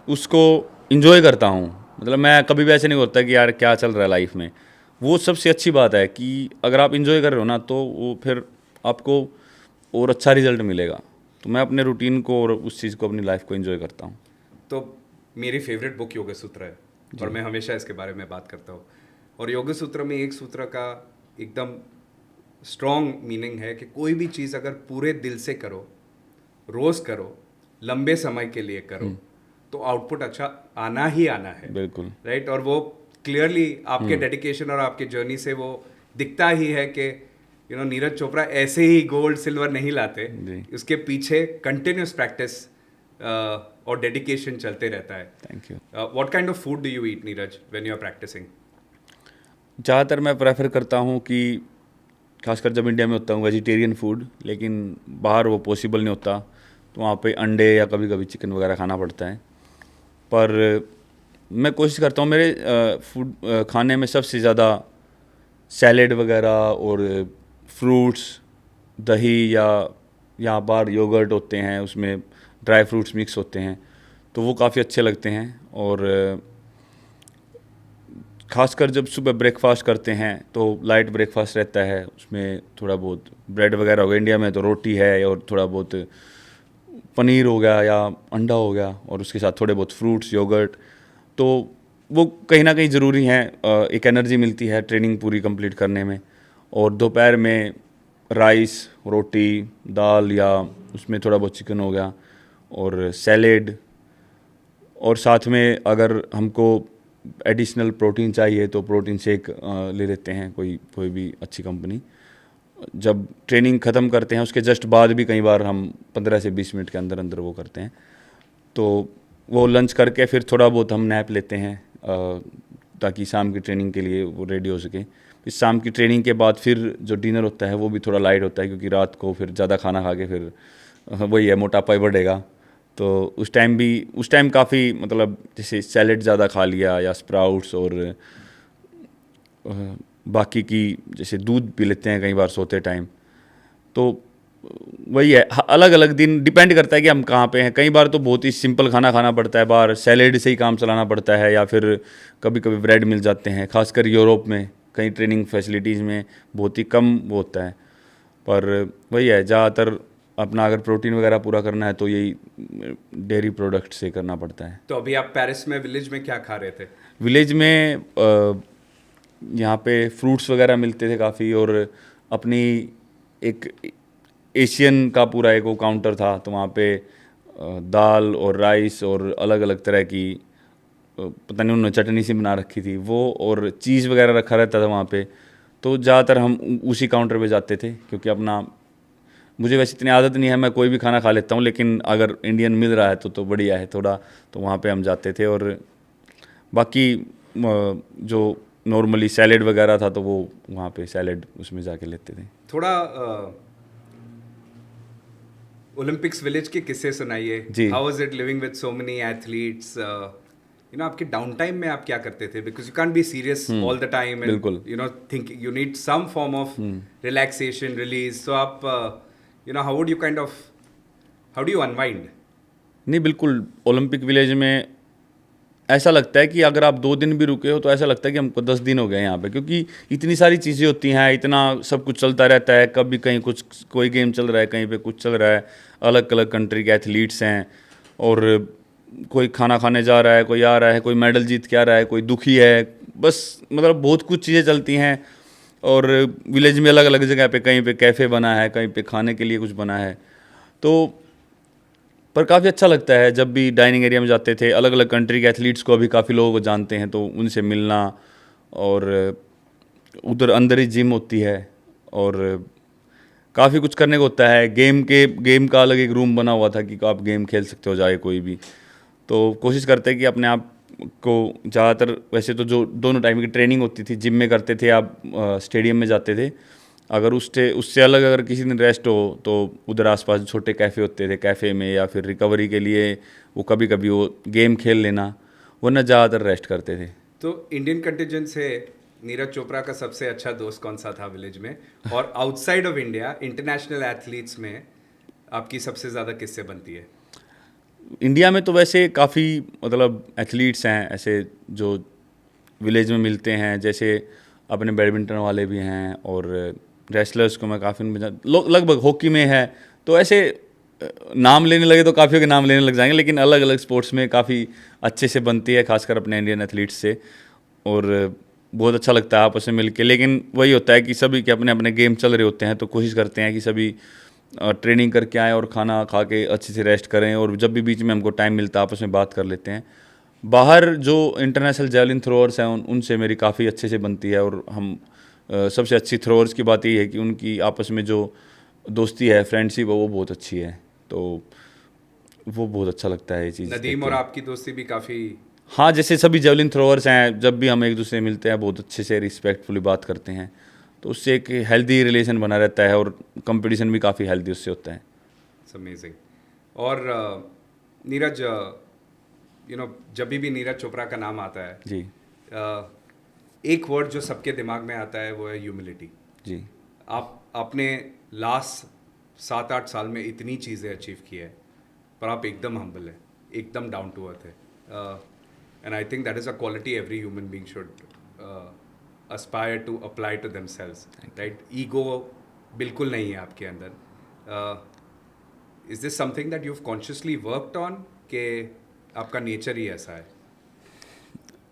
उसको इंजॉय करता हूँ। मतलब मैं कभी भी ऐसे नहीं होता कि यार क्या चल रहा है लाइफ में। वो सबसे अच्छी बात है कि अगर आप इंजॉय कर रहे हो ना, तो वो फिर आपको और अच्छा रिजल्ट मिलेगा। तो मैं अपने रूटीन को और उस चीज़ को, अपनी लाइफ को इंजॉय करता हूँ। तो मेरी फेवरेट बुक योग सूत्र है, और मैं हमेशा इसके बारे में बात करता हूँ। और योग सूत्र में एक सूत्र का एकदम स्ट्रॉन्ग मीनिंग है कि कोई भी चीज़ अगर पूरे दिल से करो, रोज़ करो, लंबे समय के लिए करो, तो आउटपुट अच्छा आना ही आना है। बिल्कुल। राइट। और वो क्लियरली आपके डेडिकेशन और आपके जर्नी से वो दिखता ही है कि यू नो नीरज चोपड़ा ऐसे ही गोल्ड सिल्वर नहीं लाते, जी। उसके पीछे कंटिन्यूस प्रैक्टिस और डेडिकेशन चलते रहता है। Thank you. What kind of food do you eat Neeraj when you are practicing? ज़्यादातर मैं प्रेफर करता हूँ कि खासकर जब इंडिया में होता हूँ वेजिटेरियन फूड, लेकिन बाहर वो पॉसिबल नहीं होता, तो वहाँ पे अंडे या कभी कभी चिकन वगैरह खाना पड़ता है। पर मैं कोशिश करता हूँ मेरे फूड खाने में सबसे ज़्यादा सैलेड वगैरह और फ्रूट्स, दही, या यहाँ बाहर योगर्ट होते हैं, उसमें ड्राई फ्रूट्स मिक्स होते हैं, तो वो काफ़ी अच्छे लगते हैं। और खासकर जब सुबह ब्रेकफास्ट करते हैं तो लाइट ब्रेकफास्ट रहता है, उसमें थोड़ा बहुत ब्रेड वगैरह हो गया, इंडिया में तो रोटी है, और थोड़ा बहुत पनीर हो गया या अंडा हो गया, और उसके साथ थोड़े बहुत फ्रूट्स, योगर्ट, तो वो कहीं ना कहीं ज़रूरी हैं। एक एनर्जी मिलती है ट्रेनिंग पूरी कंप्लीट करने में। और दोपहर में राइस, रोटी, दाल, या उसमें थोड़ा बहुत चिकन हो गया, और सैलेड, और साथ में अगर हमको एडिशनल प्रोटीन चाहिए तो प्रोटीन शेक ले लेते हैं, कोई भी अच्छी कंपनी। जब ट्रेनिंग ख़त्म करते हैं उसके जस्ट बाद भी कई बार हम 15 से 20 मिनट के अंदर अंदर वो करते हैं। तो वो लंच करके फिर थोड़ा बहुत हम नैप लेते हैं, ताकि शाम की ट्रेनिंग के लिए वो रेडी हो सके। फिर शाम की ट्रेनिंग के बाद फिर जो डिनर होता है वो भी थोड़ा लाइट होता है, क्योंकि रात को फिर ज़्यादा खाना खा के फिर वही है, मोटापा ही बढ़ेगा। तो उस टाइम काफ़ी मतलब जैसे सैलेड ज़्यादा खा लिया, या स्प्राउट्स, और बाकी की जैसे दूध पी लेते हैं कई बार सोते टाइम। तो वही है, अलग अलग दिन डिपेंड करता है कि हम कहाँ पे हैं। कई बार तो बहुत ही सिंपल खाना खाना पड़ता है, बाहर सैलेड से ही काम चलाना पड़ता है, या फिर कभी कभी ब्रेड मिल जाते हैं। खासकर यूरोप में कई ट्रेनिंग फैसिलिटीज़ में बहुत ही कम वो होता है। पर वही है, ज़्यादातर अपना अगर प्रोटीन वगैरह पूरा करना है तो यही डेयरी प्रोडक्ट से करना पड़ता है। तो अभी आप पेरिस में विलेज में क्या खा रहे थे? विलेज में यहाँ पे फ्रूट्स वगैरह मिलते थे काफ़ी, और अपनी एक एशियन का पूरा एक वो काउंटर था, तो वहाँ पे दाल और राइस और अलग अलग तरह की पता नहीं उन्होंने चटनी सी बना रखी थी वो, और चीज़ वगैरह रखा रहता था वहाँ पे। तो ज़्यादातर हम उसी काउंटर पे जाते थे, क्योंकि अपना मुझे वैसे इतनी आदत नहीं है, मैं कोई भी खाना खा लेता हूँ, लेकिन अगर इंडियन मिल रहा है तो बढ़िया है थोड़ा, तो वहाँ पे हम जाते थे। और बाकी जो नॉर्मली सैलेड वगैरह था तो वो वहाँ पे सैलेड उसमें जाके लेते थे। थोड़ा ओलंपिक्स विलेज के किस्से सुनाइए। जी। How was it living with so many athletes? You know आपके डाउन टाइम में आप क्या करते थे? Because you can't be serious all the time and बिल्कुल। You know think you need some form of relaxation, release. So आप you know how would you kind of how do you unwind? नहीं, बिल्कुल ओलंपिक विलेज में ऐसा लगता है कि अगर आप 2 दिन भी रुके हो तो ऐसा लगता है कि हमको 10 दिन हो गए यहाँ पे, क्योंकि इतनी सारी चीज़ें होती हैं, इतना सब कुछ चलता रहता है। कभी कहीं कुछ कोई गेम चल रहा है, कहीं पे कुछ चल रहा है, अलग अलग कंट्री के एथलीट्स हैं, और कोई खाना खाने जा रहा है, कोई आ रहा है, कोई मेडल जीत के आ रहा है, कोई दुखी है, बस मतलब बहुत कुछ चीज़ें चलती हैं। और विलेज में अलग अलग जगह पे, कहीं पे कैफ़े बना है, कहीं पे खाने के लिए कुछ बना है, तो पर काफ़ी अच्छा लगता है जब भी डाइनिंग एरिया में जाते थे। अलग अलग कंट्री के एथलीट्स को अभी काफ़ी लोगों को जानते हैं, तो उनसे मिलना, और उधर अंदर ही जिम होती है, और काफ़ी कुछ करने को होता है। गेम का अलग एक रूम बना हुआ था कि आप गेम खेल सकते हो जाए कोई भी। तो कोशिश करते हैं कि अपने आप को ज़्यादातर, वैसे तो जो दोनों टाइम की ट्रेनिंग होती थी जिम में करते थे, आप स्टेडियम में जाते थे। अगर उससे अलग अगर किसी दिन रेस्ट हो तो उधर आसपास छोटे कैफ़े होते थे, कैफ़े में, या फिर रिकवरी के लिए वो कभी कभी वो गेम खेल लेना, वरना ज़्यादातर रेस्ट करते थे। तो इंडियन कंटिजेंट से नीरज चोपड़ा का सबसे अच्छा दोस्त कौन सा था विलेज में? और outside of India international athletes में आपकी सबसे ज़्यादा किससे बनती है? इंडिया में तो वैसे काफ़ी मतलब एथलीट्स हैं ऐसे जो विलेज में मिलते हैं, जैसे अपने बैडमिंटन वाले भी हैं, और रेसलर्स को मैं काफ़ी लगभग हॉकी में है, तो ऐसे नाम लेने लगे तो काफ़ी के नाम लेने लग जाएंगे, लेकिन अलग अलग स्पोर्ट्स में काफ़ी अच्छे से बनती है, खासकर अपने इंडियन एथलीट्स से। और बहुत अच्छा लगता है आपस में मिल के, लेकिन वही होता है कि सभी के अपने अपने गेम चल रहे होते हैं, तो कोशिश करते हैं कि सभी ट्रेनिंग करके आएँ और खाना खा के अच्छे से रेस्ट करें, और जब भी बीच में हमको टाइम मिलता है आपस में बात कर लेते हैं। बाहर जो इंटरनेशनल जेवलिन थ्रोअर्स हैं उनसे मेरी काफ़ी अच्छे से बनती है, और हम सबसे अच्छी थ्रोअर्स की बात ये है कि उनकी आपस में जो दोस्ती है, फ्रेंडशिप है, वो बहुत अच्छी है, तो वो बहुत अच्छा लगता है ये चीज़। नदीम और आपकी दोस्ती भी काफ़ी। हाँ, जैसे सभी जेवलिन थ्रोअर्स हैं, जब भी हम एक दूसरे से मिलते हैं बहुत अच्छे से रिस्पेक्टफुली बात करते हैं, तो उससे एक हेल्दी रिलेशन बना रहता है, और कंपटीशन भी काफ़ी हेल्दी उससे होता है। It's amazing. और नीरज, यू नो जब भी नीरज चोपड़ा का नाम आता है, जी। एक वर्ड जो सबके दिमाग में आता है वो है ह्यूमिलिटी। जी। आपने लास्ट 7-8 साल में इतनी चीज़ें अचीव की है, पर आप एकदम हम्बल है, एकदम डाउन टू अर्थ है। And I think that is a quality every human being should aspire to apply to themselves, right? Ego बिल्कुल नहीं है आपके अंदर। Is this something that you've consciously worked on, कि आपका नेचर ही ऐसा है?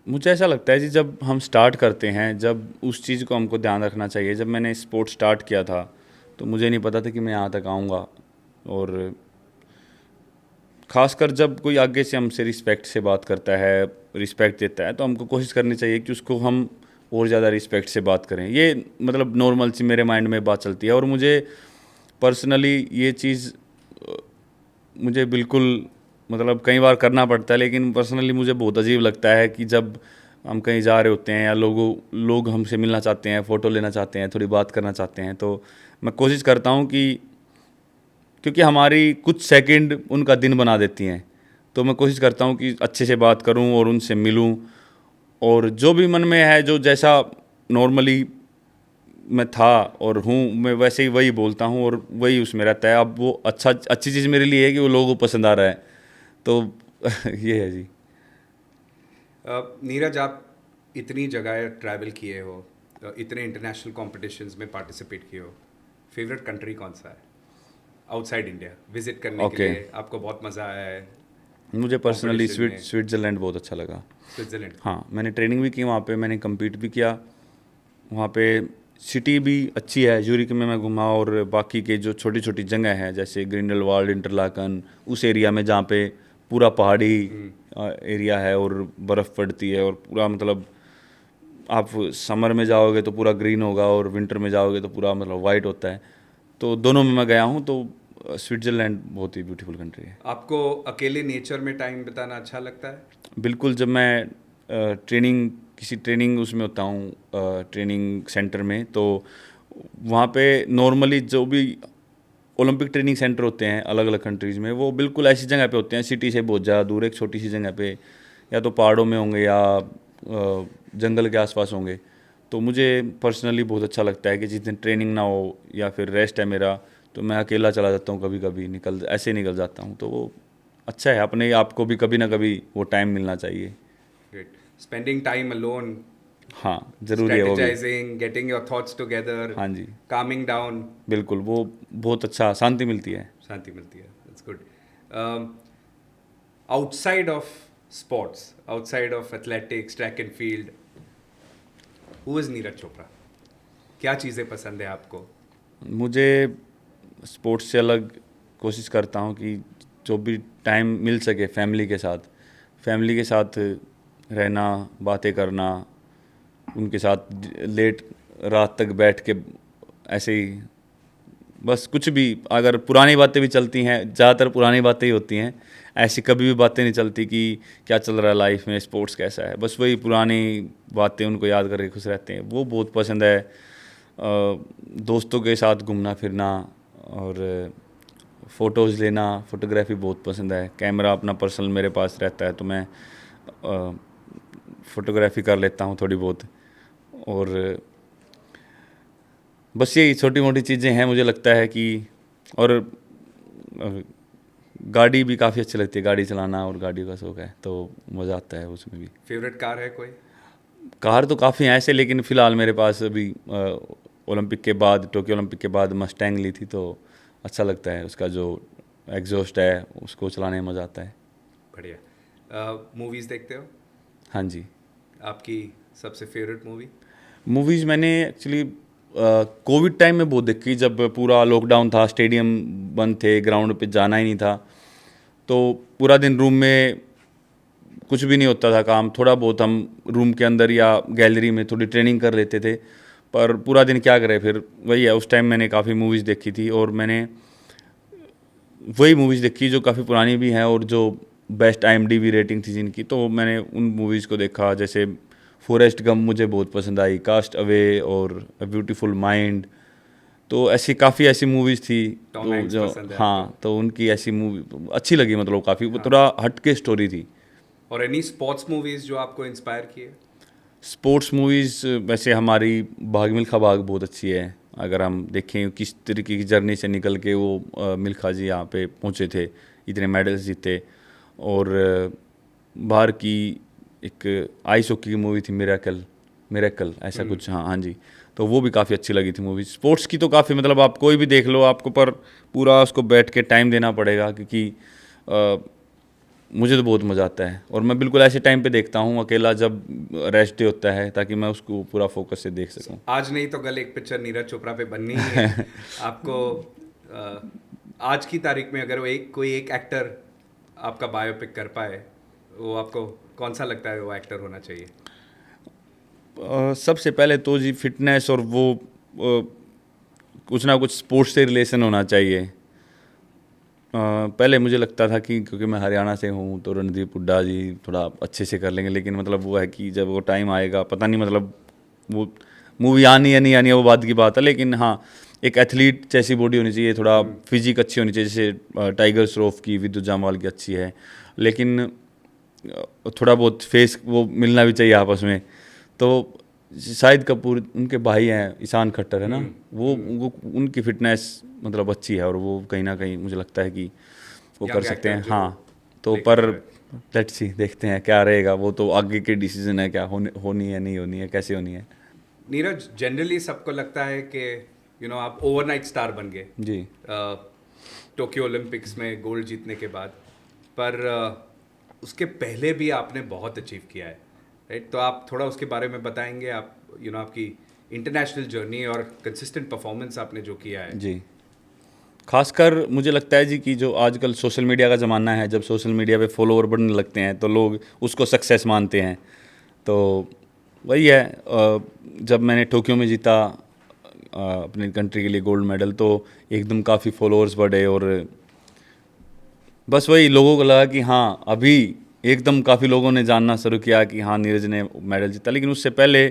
मुझे ऐसा लगता है जी, जब हम स्टार्ट करते हैं, जब उस चीज़ को हमको ध्यान रखना चाहिए। जब मैंने स्पोर्ट स्टार्ट किया था तो मुझे नहीं पता था कि मैं यहाँ तक आऊँगा, और ख़ासकर जब कोई आगे से हमसे रिस्पेक्ट से बात करता है, रिस्पेक्ट देता है, तो हमको कोशिश करनी चाहिए कि उसको हम और ज़्यादा रिस्पेक्ट से बात करें। ये मतलब नॉर्मल सी मेरे माइंड में बात चलती है, और मुझे पर्सनली ये चीज़ मुझे बिल्कुल मतलब कई बार करना पड़ता है, लेकिन पर्सनली मुझे बहुत अजीब लगता है कि जब हम कहीं जा रहे होते हैं, या लोग हमसे मिलना चाहते हैं, फ़ोटो लेना चाहते हैं, थोड़ी बात करना चाहते हैं, तो मैं कोशिश करता हूँ कि, क्योंकि हमारी कुछ सेकंड उनका दिन बना देती हैं, तो मैं कोशिश करता हूँ कि अच्छे से बात करूँ और उनसे मिलूँ, और जो भी मन में है, जो जैसा नॉर्मली मैं था और हूँ, मैं वैसे ही वही बोलता हूँ और वही उसमें रहता है। अब वो अच्छी चीज़ मेरे लिए है कि वो लोगों को पसंद आ रहा है, तो ये है जी। नीरज, आप इतनी जगह ट्रैवल किए हो, इतने इंटरनेशनल कॉम्पिटिशंस में पार्टिसिपेट किए हो, फेवरेट कंट्री कौन सा है आउटसाइड इंडिया विजिट करने के लिए? आपको बहुत मज़ा आया है? मुझे पर्सनली competition में? स्विट्ज़रलैंड बहुत अच्छा लगा। स्विट्ज़रलैंड। हाँ, मैंने ट्रेनिंग भी की वहाँ पे, मैंने कम्पीट भी किया, वहाँ पे सिटी भी अच्छी है, ज़ूरिक में मैं घूमा, और बाकी के जो छोटी छोटी जगह हैं जैसे ग्रिंडलवाल्ड, इंटरलाकन, उस एरिया में जहाँ पे पूरा पहाड़ी एरिया है और बर्फ़ पड़ती है, और पूरा मतलब आप समर में जाओगे तो पूरा ग्रीन होगा और विंटर में जाओगे तो पूरा मतलब वाइट होता है। तो दोनों में मैं गया हूँ, तो स्विट्ज़रलैंड बहुत ही ब्यूटीफुल कंट्री है। आपको अकेले नेचर में टाइम बिताना अच्छा लगता है? बिल्कुल, जब मैं किसी ट्रेनिंग उसमें होता हूँ, ट्रेनिंग सेंटर में, तो वहाँ पे नॉर्मली जो भी ओलंपिक ट्रेनिंग सेंटर होते हैं अलग अलग कंट्रीज़ में, वो बिल्कुल ऐसी जगह पे होते हैं, सिटी से बहुत ज़्यादा दूर, एक छोटी सी जगह पे, या तो पहाड़ों में होंगे या जंगल के आसपास होंगे। तो मुझे पर्सनली बहुत अच्छा लगता है कि जिस दिन ट्रेनिंग ना हो या फिर रेस्ट है मेरा, तो मैं अकेला चला जाता हूँ, कभी कभी निकल जाता हूँ। तो वो अच्छा है, अपने आप को भी कभी ना कभी वो टाइम मिलना चाहिए। Great. Spending time alone, हाँ, ज़रूरी है वो भी। strategizing, getting your thoughts together, हाँ जी, calming down, बिल्कुल, वो बहुत अच्छा शांति मिलती है। शांति मिलती है. That's good. Um, outside of sports, outside of athletics, track and field, who is Neeraj Chopra? क्या चीज़ें पसंद है आपको? मुझे स्पोर्ट्स से अलग कोशिश करता हूँ कि जो भी टाइम मिल सके फैमिली के साथ रहना, बातें करना, उनके साथ लेट रात तक बैठ के ऐसे ही, बस कुछ भी, अगर पुरानी बातें भी चलती हैं, ज़्यादातर पुरानी बातें ही होती हैं, ऐसी कभी भी बातें नहीं चलती कि क्या चल रहा है लाइफ में, स्पोर्ट्स कैसा है, बस वही पुरानी बातें उनको याद करके खुश रहते हैं, वो बहुत पसंद है। दोस्तों के साथ घूमना फिरना और फ़ोटोज़ लेना, फ़ोटोग्राफी बहुत पसंद है। कैमरा अपना पर्सनल मेरे पास रहता है, तो मैं फ़ोटोग्राफी कर लेता हूँ थोड़ी बहुत। और बस यही छोटी मोटी चीज़ें हैं, मुझे लगता है कि, और गाड़ी भी काफ़ी अच्छी लगती है, गाड़ी चलाना, और गाड़ी का शौक है, तो मज़ा आता है उसमें भी। फेवरेट कार है कोई? कार तो काफ़ी हैं ऐसे, लेकिन फ़िलहाल मेरे पास अभी ओलंपिक के बाद, टोक्यो ओलंपिक के बाद मस्टैंग ली थी, तो अच्छा लगता है, उसका जो एग्जॉस्ट है उसको चलाने में मज़ा आता है। बढ़िया. मूवीज़ देखते हो? हाँ जी, आपकी सबसे फेवरेट मूवी? मूवीज़ मैंने एक्चुअली कोविड टाइम में बहुत देखी, जब पूरा लॉकडाउन था, स्टेडियम बंद थे, ग्राउंड पे जाना ही नहीं था, तो पूरा दिन रूम में कुछ भी नहीं होता था काम, थोड़ा बहुत हम रूम के अंदर या गैलरी में थोड़ी ट्रेनिंग कर लेते थे, पर पूरा दिन क्या करें, फिर वही है, उस टाइम मैंने काफ़ी मूवीज़ देखी थी, और मैंने वही मूवीज़ देखी जो काफ़ी पुरानी भी हैं और जो बेस्ट IMDb रेटिंग थी जिनकी, तो मैंने उन मूवीज़ को देखा, जैसे फॉरेस्ट गम मुझे बहुत पसंद आई, कास्ट अवे और अ ब्यूटीफुल माइंड, तो ऐसी काफ़ी ऐसी मूवीज़ थी, टॉम तो हैंक्स जो, पसंद है हाँ, आपको? तो उनकी ऐसी मूवी अच्छी लगी, मतलब काफ़ी, वो थोड़ा हट के स्टोरी थी। और एनी स्पोर्ट्स मूवीज़ जो आपको इंस्पायर किए? स्पोर्ट्स मूवीज़ वैसे हमारी भाग मिल्खा भाग बहुत अच्छी है, अगर हम देखें किस तरीके की जर्नी से निकल के वो मिल्खा जी यहाँ पे पहुँचे थे, इतने मेडल्स जीते। और बाहर की एक आइस हॉकी की मूवी थी, मिरेकल मिरेकल ऐसा कुछ, हाँ हाँ जी, तो वो भी काफ़ी अच्छी लगी थी मूवी। स्पोर्ट्स की तो काफ़ी, मतलब आप कोई भी देख लो, आपको पर पूरा उसको बैठ के टाइम देना पड़ेगा, क्योंकि मुझे तो बहुत मज़ा आता है, और मैं बिल्कुल ऐसे टाइम पे देखता हूँ अकेला, जब रेस्ट डे होता है, ताकि मैं उसको पूरा फोकस से देख सकूँ। आज नहीं तो कल एक पिक्चर नीरज चोपड़ा पे बननी ही है. आपको आज की तारीख में अगर वो कोई एक एक्टर आपका बायोपिक कर पाए, वो आपको कौन सा लगता है वो एक्टर होना चाहिए? सबसे पहले तो जी फिटनेस, और वो कुछ ना कुछ स्पोर्ट्स से रिलेशन होना चाहिए। पहले मुझे लगता था कि क्योंकि मैं हरियाणा से हूँ तो रणदीप हुड्डा जी थोड़ा अच्छे से कर लेंगे, लेकिन मतलब वो है कि जब वो टाइम आएगा पता नहीं, मतलब वो मूवी आनी या नहीं आनी है वो बात की बात है, लेकिन हाँ, एक एथलीट जैसी बॉडी होनी चाहिए, थोड़ा फिजिक अच्छी होनी चाहिए, जैसे टाइगर श्रॉफ की, विद्युत जामवाल की अच्छी है, लेकिन थोड़ा बहुत फेस वो मिलना भी चाहिए आपस में। तो शाहिद कपूर उनके भाई हैं, ईशान खट्टर है ना, वो उनकी फिटनेस मतलब अच्छी है, और वो कहीं ना कहीं मुझे लगता है कि वो कर यंग सकते एक्टर हैं। जो हाँ, तो लेके पर जाए. लेट्स सी, देखते हैं क्या रहेगा, वो तो आगे के डिसीजन है, क्या होनी है, नहीं होनी है, कैसे होनी है। नीरज, जनरली सबको लगता है कि आप ओवरनाइट स्टार बन गए जी, टोक्यो ओलंपिक्स में गोल्ड जीतने के बाद, पर उसके पहले भी आपने बहुत अचीव किया है, राइट? तो आप थोड़ा उसके बारे में बताएंगे, आप आपकी इंटरनेशनल जर्नी और कंसिस्टेंट परफॉर्मेंस आपने जो किया है। जी, खासकर मुझे लगता है जी कि जो आजकल सोशल मीडिया का ज़माना है, जब सोशल मीडिया पे फॉलोवर बढ़ने लगते हैं तो लोग उसको सक्सेस मानते हैं। तो वही है, जब मैंने टोक्यो में जीता अपनी कंट्री के लिए गोल्ड मेडल, तो एकदम काफ़ी फॉलोअर्स बढ़े और बस वही लोगों को लगा कि हाँ, अभी एकदम काफ़ी लोगों ने जानना शुरू किया कि हाँ, नीरज ने मेडल जीता। लेकिन उससे पहले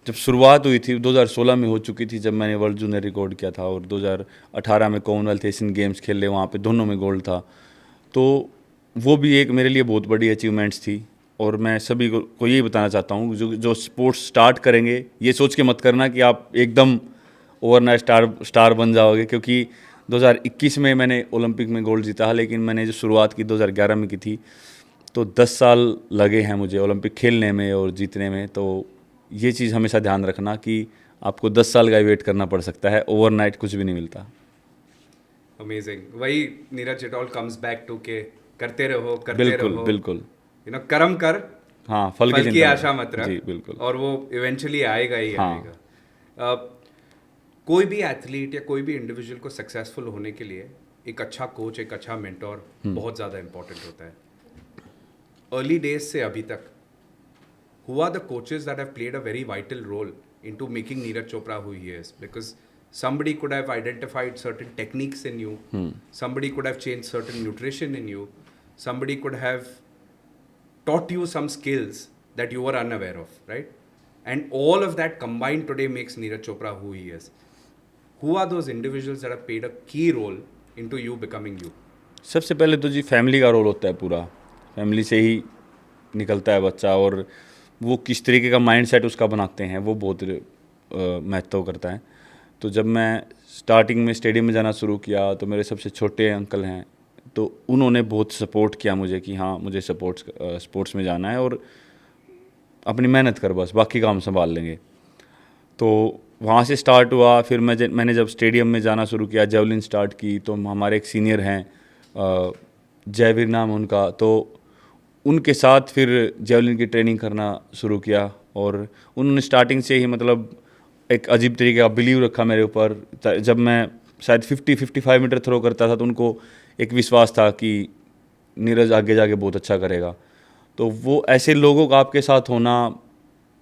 जब शुरुआत हुई थी 2016 में हो चुकी थी, जब मैंने वर्ल्ड जूनियर रिकॉर्ड किया था, और 2018 में कॉमनवेल्थ एशियन गेम्स खेले, वहाँ पे दोनों में गोल्ड था। तो वो भी एक मेरे लिए बहुत बड़ी अचीवमेंट्स थी। और मैं सभी को यही बताना चाहता हूँ, जो जो स्पोर्ट्स स्टार्ट करेंगे, ये सोच के मत करना कि आप एकदम ओवरनाइट स्टार बन जाओगे, क्योंकि 2021 में मैंने ओलंपिक में गोल्ड जीता, लेकिन मैंने जो शुरुआत की 2011 में की थी, तो 10 साल लगे हैं मुझे ओलंपिक खेलने में और जीतने में। तो ये चीज़ हमेशा ध्यान रखना कि आपको 10 साल का वेट करना पड़ सकता है, ओवरनाइट कुछ भी नहीं मिलता। अमेजिंग। वही Neeraj it all comes back to के करते रहो बिल्कुल बिल्कुल। कर्म कर, हाँ, फल की चिंता आशा मत रख। जी बिल्कुल। और वो इवेंचुअली आएगा ही हाँ। आएगा। कोई भी एथलीट या कोई भी इंडिविजुअल को सक्सेसफुल होने के लिए एक अच्छा कोच, एक अच्छा मेंटोर बहुत ज़्यादा इंपॉर्टेंट होता है। अर्ली डेज से अभी तक, who are the coaches that have played a very vital role into making Neeraj Chopra who he is? Because somebody could have identified certain techniques in you, somebody could have changed certain nutrition in you, somebody could have taught you some skills that you were unaware of, right? And all of that combined today makes Neeraj Chopra who he is. Who are those individuals that have played a key role into you becoming you? सबसे पहले तो जी फैमिली का रोल होता है पूरा। फैमिली से ही निकलता है बच्चा, और वो किस तरीके का माइंडसेट उसका बनाते हैं वो बहुत महत्व करता है। तो जब मैं स्टार्टिंग में स्टेडियम में जाना शुरू किया, तो मेरे सबसे छोटे अंकल हैं, तो उन्होंने बहुत सपोर्ट किया मुझे कि हाँ, मुझे स्पोर्ट्स में जाना है और अपनी मेहनत कर, बस बाकी काम संभाल लेंगे। तो वहाँ से स्टार्ट हुआ। फिर मैंने जब स्टेडियम में जाना शुरू किया, जेवलिन स्टार्ट की, तो हमारे एक सीनियर हैं, जयवीर नाम उनका, तो उनके साथ फिर जेवलिन की ट्रेनिंग करना शुरू किया। और उन्होंने स्टार्टिंग से ही मतलब एक अजीब तरीके का बिलीव रखा मेरे ऊपर। जब मैं शायद 50-55 मीटर थ्रो करता था, तो उनको एक विश्वास था कि नीरज आगे जाके बहुत अच्छा करेगा। तो वो ऐसे लोगों का आपके साथ होना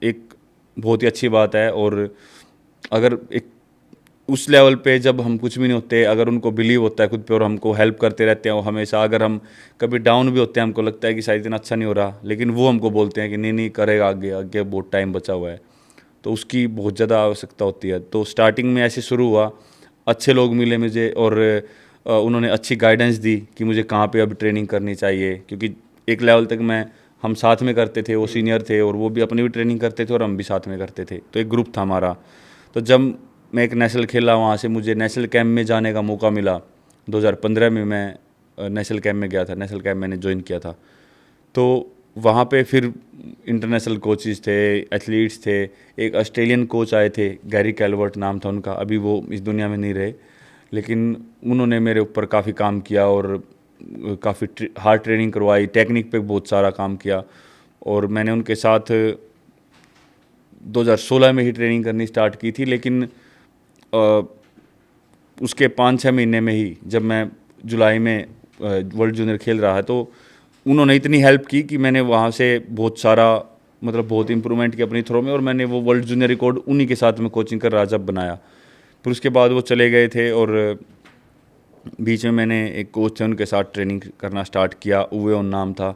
एक बहुत ही अच्छी बात है। और अगर एक उस लेवल पे जब हम कुछ भी नहीं होते, अगर उनको बिलीव होता है खुद पे और हमको हेल्प करते रहते हैं वो हमेशा, अगर हम कभी डाउन भी होते हैं, हमको लगता है कि शायद इतना अच्छा नहीं हो रहा, लेकिन वो हमको बोलते हैं कि नहीं नहीं करेगा, आगे आगे बहुत टाइम बचा हुआ है, तो उसकी बहुत ज़्यादा आवश्यकता होती है। तो स्टार्टिंग में ऐसे शुरू हुआ, अच्छे लोग मिले मुझे और उन्होंने अच्छी गाइडेंस दी कि मुझे कहाँ पे अब ट्रेनिंग करनी चाहिए, क्योंकि एक लेवल तक हम साथ में करते थे, वो सीनियर थे और वो भी अपनी भी ट्रेनिंग करते थे और हम भी साथ में करते थे, तो एक ग्रुप था हमारा। तो जब मैं एक नेशनल खेला, वहाँ से मुझे नेशनल कैंप में जाने का मौका मिला। 2015 में मैं नेशनल कैंप में गया था, नेशनल कैंप मैंने ज्वाइन किया था। तो वहाँ पे फिर इंटरनेशनल कोचेस थे, एथलीट्स थे। एक ऑस्ट्रेलियन कोच आए थे, गैरी कैलवर्ट नाम था उनका, अभी वो इस दुनिया में नहीं रहे, लेकिन उन्होंने मेरे ऊपर काफ़ी काम किया और काफ़ी हार्ड ट्रेनिंग करवाई, टेक्निक पे बहुत सारा काम किया। और मैंने उनके साथ 2016 में ही ट्रेनिंग करनी स्टार्ट की थी, लेकिन उसके 5-6 महीने में ही, जब मैं जुलाई में वर्ल्ड जूनियर खेल रहा है, तो उन्होंने इतनी हेल्प की कि मैंने वहाँ से बहुत सारा मतलब बहुत इंप्रूवमेंट की अपनी थ्रो में, और मैंने वो वर्ल्ड जूनियर रिकॉर्ड उन्हीं के साथ में कोचिंग कर रहा जब बनाया। फिर उसके बाद वो चले गए थे और बीच में मैंने एक कोच थे उनके साथ ट्रेनिंग करना स्टार्ट किया, उवेओन नाम था।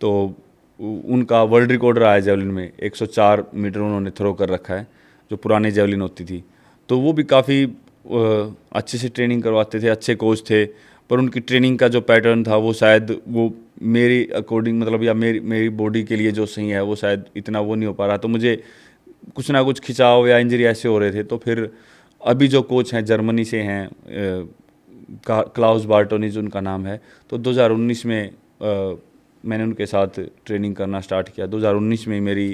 तो उनका वर्ल्ड रिकॉर्ड रहा है जेवलिन में, 104 मीटर उन्होंने थ्रो कर रखा है, जो पुरानी जेवलिन होती थी। तो वो भी काफ़ी अच्छे से ट्रेनिंग करवाते थे, अच्छे कोच थे, पर उनकी ट्रेनिंग का जो पैटर्न था वो शायद वो मेरी अकॉर्डिंग मतलब या मेरी बॉडी के लिए जो सही है वो शायद इतना वो नहीं हो पा रहा। तो मुझे कुछ ना कुछ खिंचाव या इंजरी ऐसे हो रहे थे। तो फिर अभी जो कोच हैं जर्मनी से हैं, क्लाउस बार्टोनिज उनका नाम है। तो 2019 में मैंने उनके साथ ट्रेनिंग करना स्टार्ट किया। 2019 में मेरी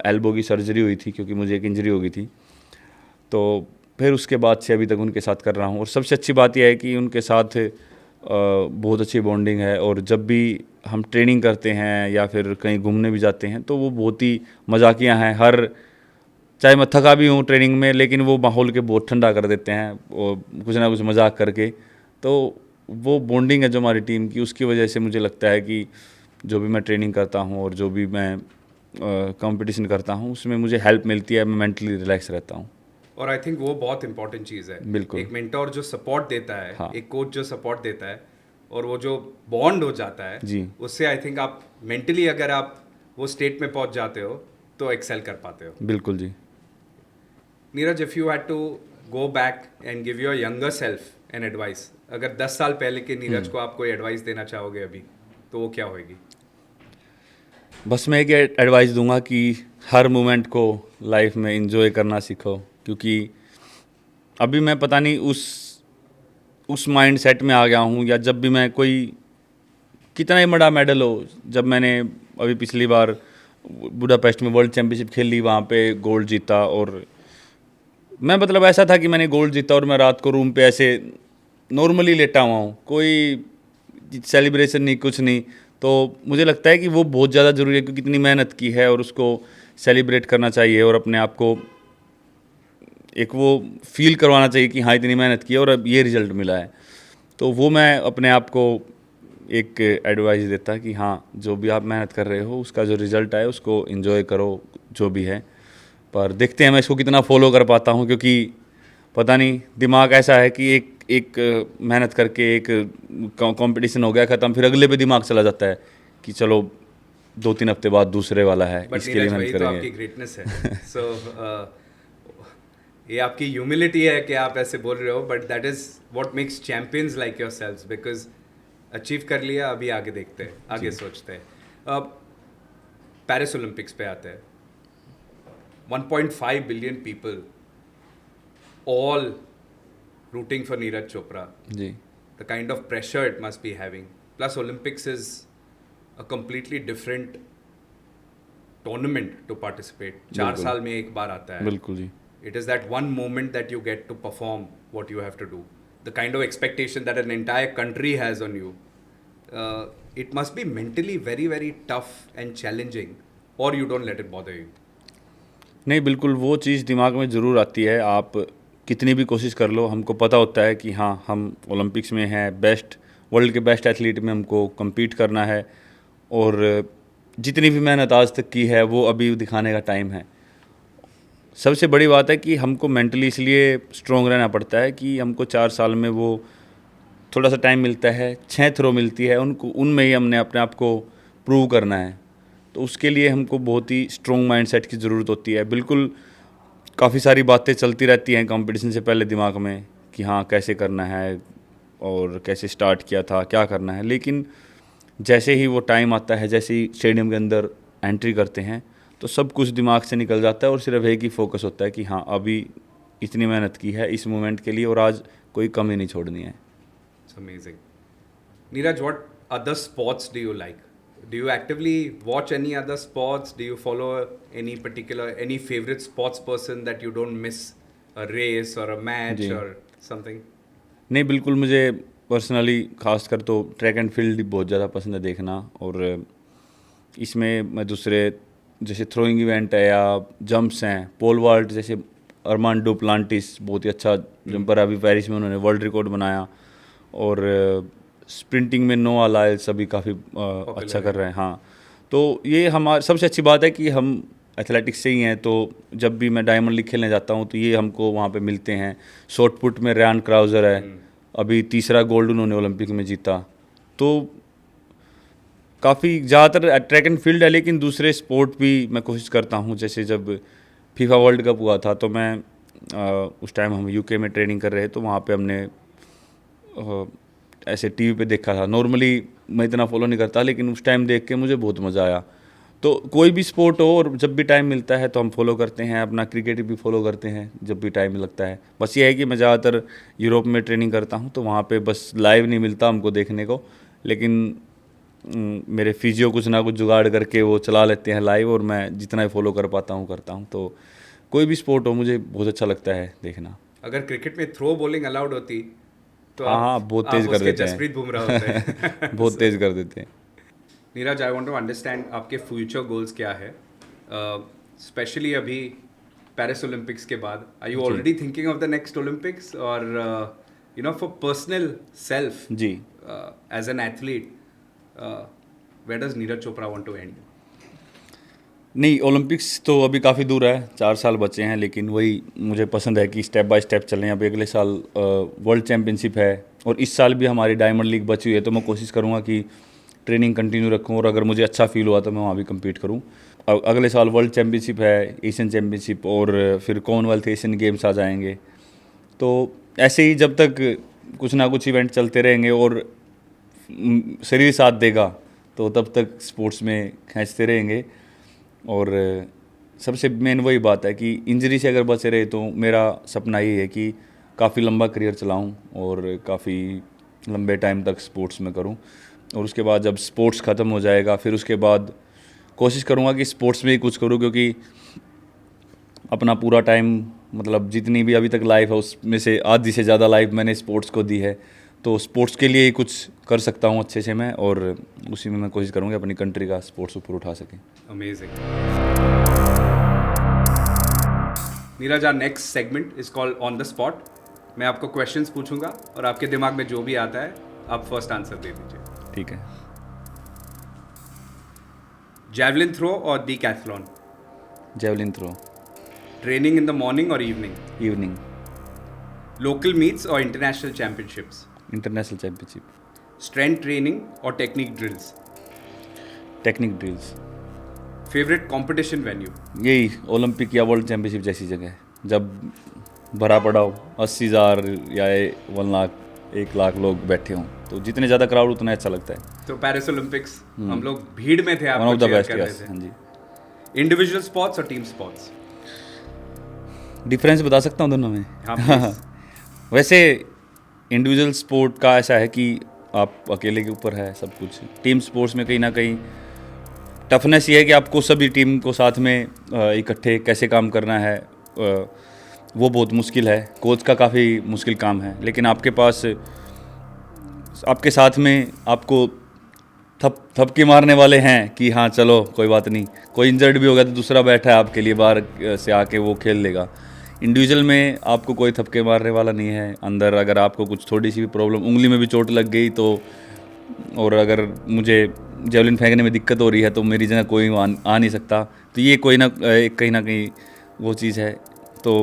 एल्बो की सर्जरी हुई थी, क्योंकि मुझे एक इंजरी हो गई थी। तो फिर उसके बाद से अभी तक उनके साथ कर रहा हूँ। और सबसे अच्छी बात यह है कि उनके साथ बहुत अच्छी बॉन्डिंग है, और जब भी हम ट्रेनिंग करते हैं या फिर कहीं घूमने भी जाते हैं, तो वो बहुत ही मजाकिया हैं। चाहे मैं थका भी हूँ ट्रेनिंग में, लेकिन वो माहौल के बहुत ठंडा कर देते हैं और कुछ ना कुछ मजाक करके। तो वो बॉन्डिंग है जो हमारी टीम की, उसकी वजह से मुझे लगता है कि जो भी मैं ट्रेनिंग करता हूँ और जो भी मैं कंपटीशन करता हूँ उसमें मुझे हेल्प मिलती है, मैं मेंटली रिलैक्स रहता हूँ। और आई थिंक वो बहुत इंपॉर्टेंट चीज़ है। बिल्कुल। एक मेंटोर जो सपोर्ट देता है, हाँ। एक कोच जो सपोर्ट देता है, और वो जो बॉन्ड हो जाता है, जी। उससे आई थिंक आप मेंटली अगर आप वो स्टेट में पहुंच जाते हो तो एक्सेल कर पाते हो। बिल्कुल जी। Neeraj, if you had to go back and give your younger self an advice, अगर 10 साल पहले के नीरज को आप कोई एडवाइस देना चाहोगे अभी, तो वो क्या होगी? बस मैं एक एडवाइस दूंगा कि हर मोमेंट को लाइफ में एंजॉय करना सीखो, क्योंकि अभी मैं पता नहीं उस माइंड सेट में आ गया हूँ, या जब भी मैं कोई कितना ही बड़ा मेडल हो, जब मैंने अभी पिछली बार बुडापेस्ट में वर्ल्ड चैम्पियनशिप खेल ली, वहाँ पे गोल्ड जीता, और मैं मतलब ऐसा था कि मैंने गोल्ड जीता और मैं रात को रूम पे ऐसे नॉर्मली लेटा हुआ हूँ, कोई सेलिब्रेशन नहीं, कुछ नहीं। तो मुझे लगता है कि वो बहुत ज़्यादा ज़रूरी है, क्योंकि इतनी मेहनत की है और उसको सेलिब्रेट करना चाहिए और अपने आप को एक वो फील करवाना चाहिए कि हाँ इतनी मेहनत की है और अब ये रिज़ल्ट मिला है। तो वो मैं अपने आप को एक एडवाइस देता कि हाँ, जो भी आप मेहनत कर रहे हो उसका जो रिज़ल्ट आए उसको एंजॉय करो, जो भी है। पर देखते हैं मैं इसको कितना फॉलो कर पाता हूँ, क्योंकि पता नहीं, दिमाग ऐसा है कि एक मेहनत करके एक कंपटीशन हो गया ख़त्म, फिर अगले पे दिमाग चला जाता है कि चलो 2-3 हफ्ते बाद दूसरे वाला है, बट इसके लिए नीरज, मेहनत वही तो करेंगे। आपकी ग्रेटनेस है। सो ये आपकी ह्यूमिलिटी है कि आप ऐसे बोल रहे हो, but that is what makes champions like yourselves, because achieve कर लिया, अभी आगे देखते हैं, आगे सोचते हैं। पेरिस ओलंपिक्स पे आते हैं। 1.5 billion people all rooting for Neeraj Chopra. जी। The kind of pressure it must be having. Plus, Olympics is a completely different tournament to participate. 4 बिल्कुल। साल में एक बार आता है. बिल्कुल जी। It is that one moment that you get to perform what you have to do. The kind of expectation that an entire country has on you. It must be mentally very, very tough and challenging, or you don't let it bother you. नहीं, बिल्कुल वो चीज़ दिमाग में ज़रूर आती है। आप कितनी भी कोशिश कर लो, हमको पता होता है कि हाँ, हम ओलंपिक्स में हैं, बेस्ट वर्ल्ड के बेस्ट एथलीट में हमको compete करना है, और जितनी भी मेहनत आज तक की है वो अभी दिखाने का टाइम है। सबसे बड़ी बात है कि हमको मेंटली इसलिए स्ट्रॉन्ग रहना पड़ता है कि हमको 4 साल में वो थोड़ा सा टाइम मिलता है, 6 थ्रो मिलती है, उनको उनमें ही हमने अपने आप को प्रूव करना है। तो उसके लिए हमको बहुत ही स्ट्रॉन्ग माइंडसेट की ज़रूरत होती है। बिल्कुल, काफ़ी सारी बातें चलती रहती हैं कंपटीशन से पहले दिमाग में कि हाँ कैसे करना है और कैसे स्टार्ट किया था, क्या करना है। लेकिन जैसे ही वो टाइम आता है, जैसे ही स्टेडियम के अंदर एंट्री करते हैं, तो सब कुछ दिमाग से निकल जाता है और सिर्फ एक ही फोकस होता है कि हाँ अभी इतनी मेहनत की है इस मोमेंट के लिए और आज कोई कमी नहीं छोड़नी है। It's amazing. Neeraj, what other sports do you like? Do you actively watch any other sports? Do you follow any favorite sports person that you don't miss a race or a match ji. or something? नहीं, बिल्कुल, मुझे पर्सनली खासकर तो ट्रैक एंड फील्ड बहुत ज़्यादा पसंद है देखना। और इसमें मैं दूसरे जैसे थ्रोइंग इवेंट है या जंप्स हैं, पोल वॉल्ट, जैसे अरमान डुप्लांटिस बहुत ही अच्छा जंपर है, अभी पेरिस में उन्होंने वर्ल्ड रिकॉर्ड बनाया। और स्प्रिंटिंग में नोआ लाइल्स अभी काफ़ी अच्छा कर रहे हैं। हाँ, तो ये हमारी सबसे अच्छी बात है कि हम एथलेटिक्स से ही हैं, तो जब भी मैं डायमंड लीग खेलने जाता हूँ तो ये हमको वहाँ पे मिलते हैं। शॉर्ट पुट में रयान क्राउज़र है, अभी तीसरा गोल्ड उन्होंने ओलंपिक में जीता। तो काफ़ी ज़्यादातर ट्रैक एंड फील्ड है, लेकिन दूसरे स्पोर्ट भी मैं कोशिश करता हूँ। जैसे जब फीफा वर्ल्ड कप हुआ था तो मैं उस टाइम हम यूके में ट्रेनिंग कर रहे, तो वहाँ पे हमने ऐसे टीवी पे देखा था। नॉर्मली मैं इतना फॉलो नहीं करता, लेकिन उस टाइम देख के मुझे बहुत मज़ा आया। तो कोई भी स्पोर्ट हो और जब भी टाइम मिलता है तो हम फॉलो करते हैं। अपना क्रिकेट भी फॉलो करते हैं जब भी टाइम लगता है। बस ये है कि मैं ज़्यादातर यूरोप में ट्रेनिंग करता हूँ, तो वहाँ पे बस लाइव नहीं मिलता हमको देखने को, लेकिन मेरे फिजियो कुछ ना कुछ जुगाड़ करके वो चला लेते हैं लाइव, और मैं जितना ही फॉलो कर पाता हूँ करता हूँ। तो कोई भी स्पोर्ट हो मुझे बहुत अच्छा लगता है देखना। अगर क्रिकेट में थ्रो बॉलिंग अलाउड होती तो हाँ, बहुत तेज़ कर देते हैं। जसप्रीत बुमराह होते हैं। बहुत तेज़ कर देते हैं। Neeraj, I want to understand आपके फ्यूचर गोल्स क्या है, स्पेशली अभी Paris Olympics के बाद, are you already thinking of the next Olympics or for personal self जी as an athlete, where does Neeraj Chopra want to end? नहीं, ओलंपिक्स तो अभी काफ़ी दूर है, 4 साल बचे हैं, लेकिन वही मुझे पसंद है कि स्टेप बाय स्टेप चलें। अभी अगले साल वर्ल्ड चैम्पियनशिप है और इस साल भी हमारी डायमंड लीग बची हुई है, तो मैं कोशिश करूँगा कि ट्रेनिंग कंटिन्यू रखूँ और अगर मुझे अच्छा फील हुआ तो मैं वहाँ भी कम्पीट करूँ। अगले साल वर्ल्ड चैम्पियनशिप है, एशियन चैम्पियनशिप और फिर कॉमनवेल्थ एशियन गेम्स आ जाएंगे। तो ऐसे ही जब तक कुछ ना कुछ इवेंट चलते रहेंगे और शरीर साथ देगा तो तब तक स्पोर्ट्स में खींचते रहेंगे। और सबसे मेन वही बात है कि इंजरी से अगर बचे रहे तो मेरा सपना ये है कि काफ़ी लंबा करियर चलाऊं और काफ़ी लंबे टाइम तक स्पोर्ट्स में करूं। और उसके बाद जब स्पोर्ट्स ख़त्म हो जाएगा फिर उसके बाद कोशिश करूंगा कि स्पोर्ट्स में ही कुछ करूं, क्योंकि अपना पूरा टाइम मतलब जितनी भी अभी तक लाइफ है उसमें से आधी से ज़्यादा लाइफ मैंने स्पोर्ट्स को दी है, तो स्पोर्ट्स के लिए ही कुछ कर सकता हूँ अच्छे से मैं, और उसी में मैं कोशिश करूँगा अपनी कंट्री का स्पोर्ट्स ऊपर उठा सकें। Amazing. Neeraj, our next segment is called On the Spot. मैं आपको क्वेश्चंस पूछूंगा और आपके दिमाग में जो भी आता है आप फर्स्ट आंसर दे दीजिए। ठीक है। जैवलिन थ्रो और decathlon? Javelin throw. Training in the morning और इवनिंग? इवनिंग। लोकल मीट्स और international championships? International championship. Strength training और technique drills? Technique drills. Favourite competition venue? यही ओलंपिक या वर्ल्ड चैम्पियनशिप जैसी जगह जब भरा पड़ा हो, 80,000 या 1 लाख 1 लाख लोग बैठे हों, तो जितने ज़्यादा क्राउड उतना अच्छा लगता है। तो पेरिस ओलंपिक्स हम लोग भीड़ में थे, वन आपको ऑफ द cheer बेस्ट। कर रहे यस, थे। हाँ जी। इंडिविजुअल स्पोर्ट्स और टीम स्पोर्ट्स? डिफरेंस बता सकता हूँ दोनों में? हाँ please. वैसे इंडिविजुअल स्पोर्ट का ऐसा है कि आप अकेले के ऊपर है सब कुछ। टीम स्पोर्ट्स में कहीं ना कहीं टफनेस ये है कि आपको सभी टीम को साथ में इकट्ठे कैसे काम करना है, वो बहुत मुश्किल है। कोच का काफ़ी मुश्किल काम है, लेकिन आपके पास आपके साथ में आपको थपकी मारने वाले हैं कि हाँ चलो कोई बात नहीं, कोई इंजर्ड भी होगा तो दूसरा बैठा है आपके लिए बाहर से आके वो खेल लेगा। इंडिविजुअल में आपको कोई थपके मारने वाला नहीं है अंदर। अगर आपको कुछ थोड़ी सी भी प्रॉब्लम, उंगली में भी चोट लग गई तो, और अगर मुझे जेवलिन फेंकने में दिक्कत हो रही है तो मेरी जगह कोई आ नहीं सकता। तो ये कोई ना कहीं ना कहीं वो चीज़ है। तो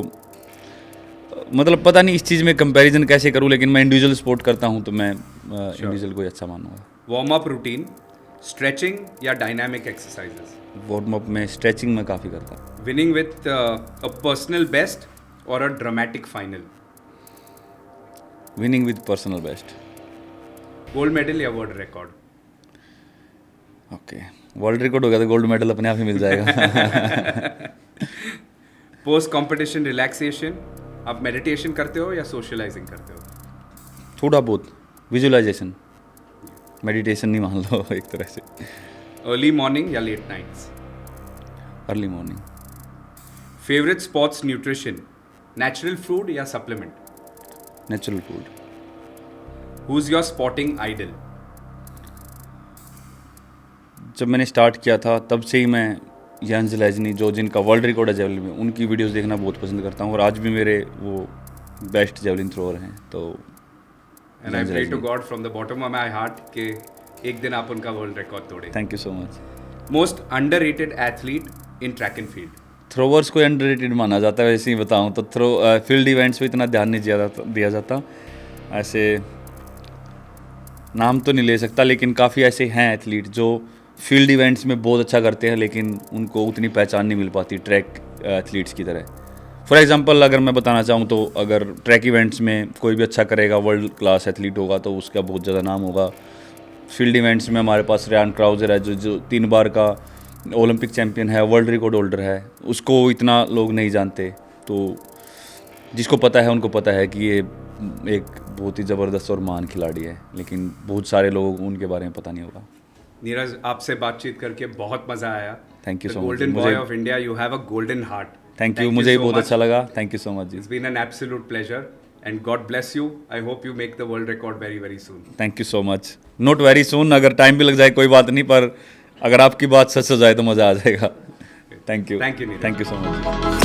मतलब पता नहीं इस चीज़ में कंपैरिजन कैसे करूँ, लेकिन मैं इंडिविजुअल स्पोर्ट करता हूँ तो मैं इंडिविजुअल को ही अच्छा मानूंगा। वार्म अप रूटीन, स्ट्रेचिंग या डायनामिक एक्सरसाइजेस? वार्म अप में स्ट्रेचिंग में काफ़ी करता हूँ। Winning with a personal best और a dramatic final? Winning with personal best. Gold medal या world record? Okay, world record हो गया तो गोल्ड मेडल अपने आप ही मिल जाएगा। पोस्ट कॉम्पिटिशन रिलैक्सेशन, आप मेडिटेशन करते हो या सोशलाइजिंग करते हो? थोड़ा बहुत विजुअलाइजेशन, मेडिटेशन नहीं मान लो एक तरह से। अर्ली मॉर्निंग या late nights? Early morning. Favourite sports nutrition, natural food या supplement? Natural food. Who is your sporting idol? जब मैंने स्टार्ट किया था तब से ही मैं यान ज़िलैज़नी, जो जिनका वर्ल्ड रिकॉर्ड है जेवलिन में, उनकी वीडियोस देखना बहुत पसंद करता हूँ और आज भी मेरे वो बेस्ट जेवलिन थ्रोअर हैं। तो and I pray to God from the bottom of my heart कि एक दिन आप उनका वर्ल्ड रिकॉर्ड तोड़े। Thank you so much. Most underrated athlete in track and field? Throwers को अंडररेटेड माना जाता है, वैसे ही बताऊँ तो फील्ड इवेंट्स पे इतना ध्यान नहीं दिया जाता। ऐसे नाम तो नहीं ले सकता, लेकिन काफ़ी ऐसे हैं एथलीट जो फील्ड इवेंट्स में बहुत अच्छा करते हैं लेकिन उनको उतनी पहचान नहीं मिल पाती ट्रैक एथलीट्स की तरह। फॉर एग्जांपल अगर मैं बताना चाहूँ तो अगर ट्रैक इवेंट्स में कोई भी अच्छा करेगा, वर्ल्ड क्लास एथलीट होगा तो उसका बहुत ज़्यादा नाम होगा। फील्ड इवेंट्स में हमारे पास रियान क्राउजर है जो 3 बार का ओलंपिक चैम्पियन है, वर्ल्ड रिकॉर्ड होल्डर है, उसको इतना लोग नहीं जानते। तो जिसको पता है उनको पता है कि ये एक बहुत ही ज़बरदस्त और महान खिलाड़ी है, लेकिन बहुत सारे लोगों को उनके बारे में पता नहीं होगा। नीरज, आपसे बातचीत करके बहुत मजा आया। Thank you so much. Golden boy of India, you have a golden heart. Thank you, मुझे भी बहुत अच्छा लगा। थैंक यू सो मच जी। It's been an absolute pleasure and God bless you. I hope you make the world record very very soon. Thank you so much. Not very soon, अगर टाइम भी लग जाए कोई बात नहीं, पर अगर आपकी बात सच हो जाए तो मज़ा आ जाएगा। Thank you. Thank you thank you so much.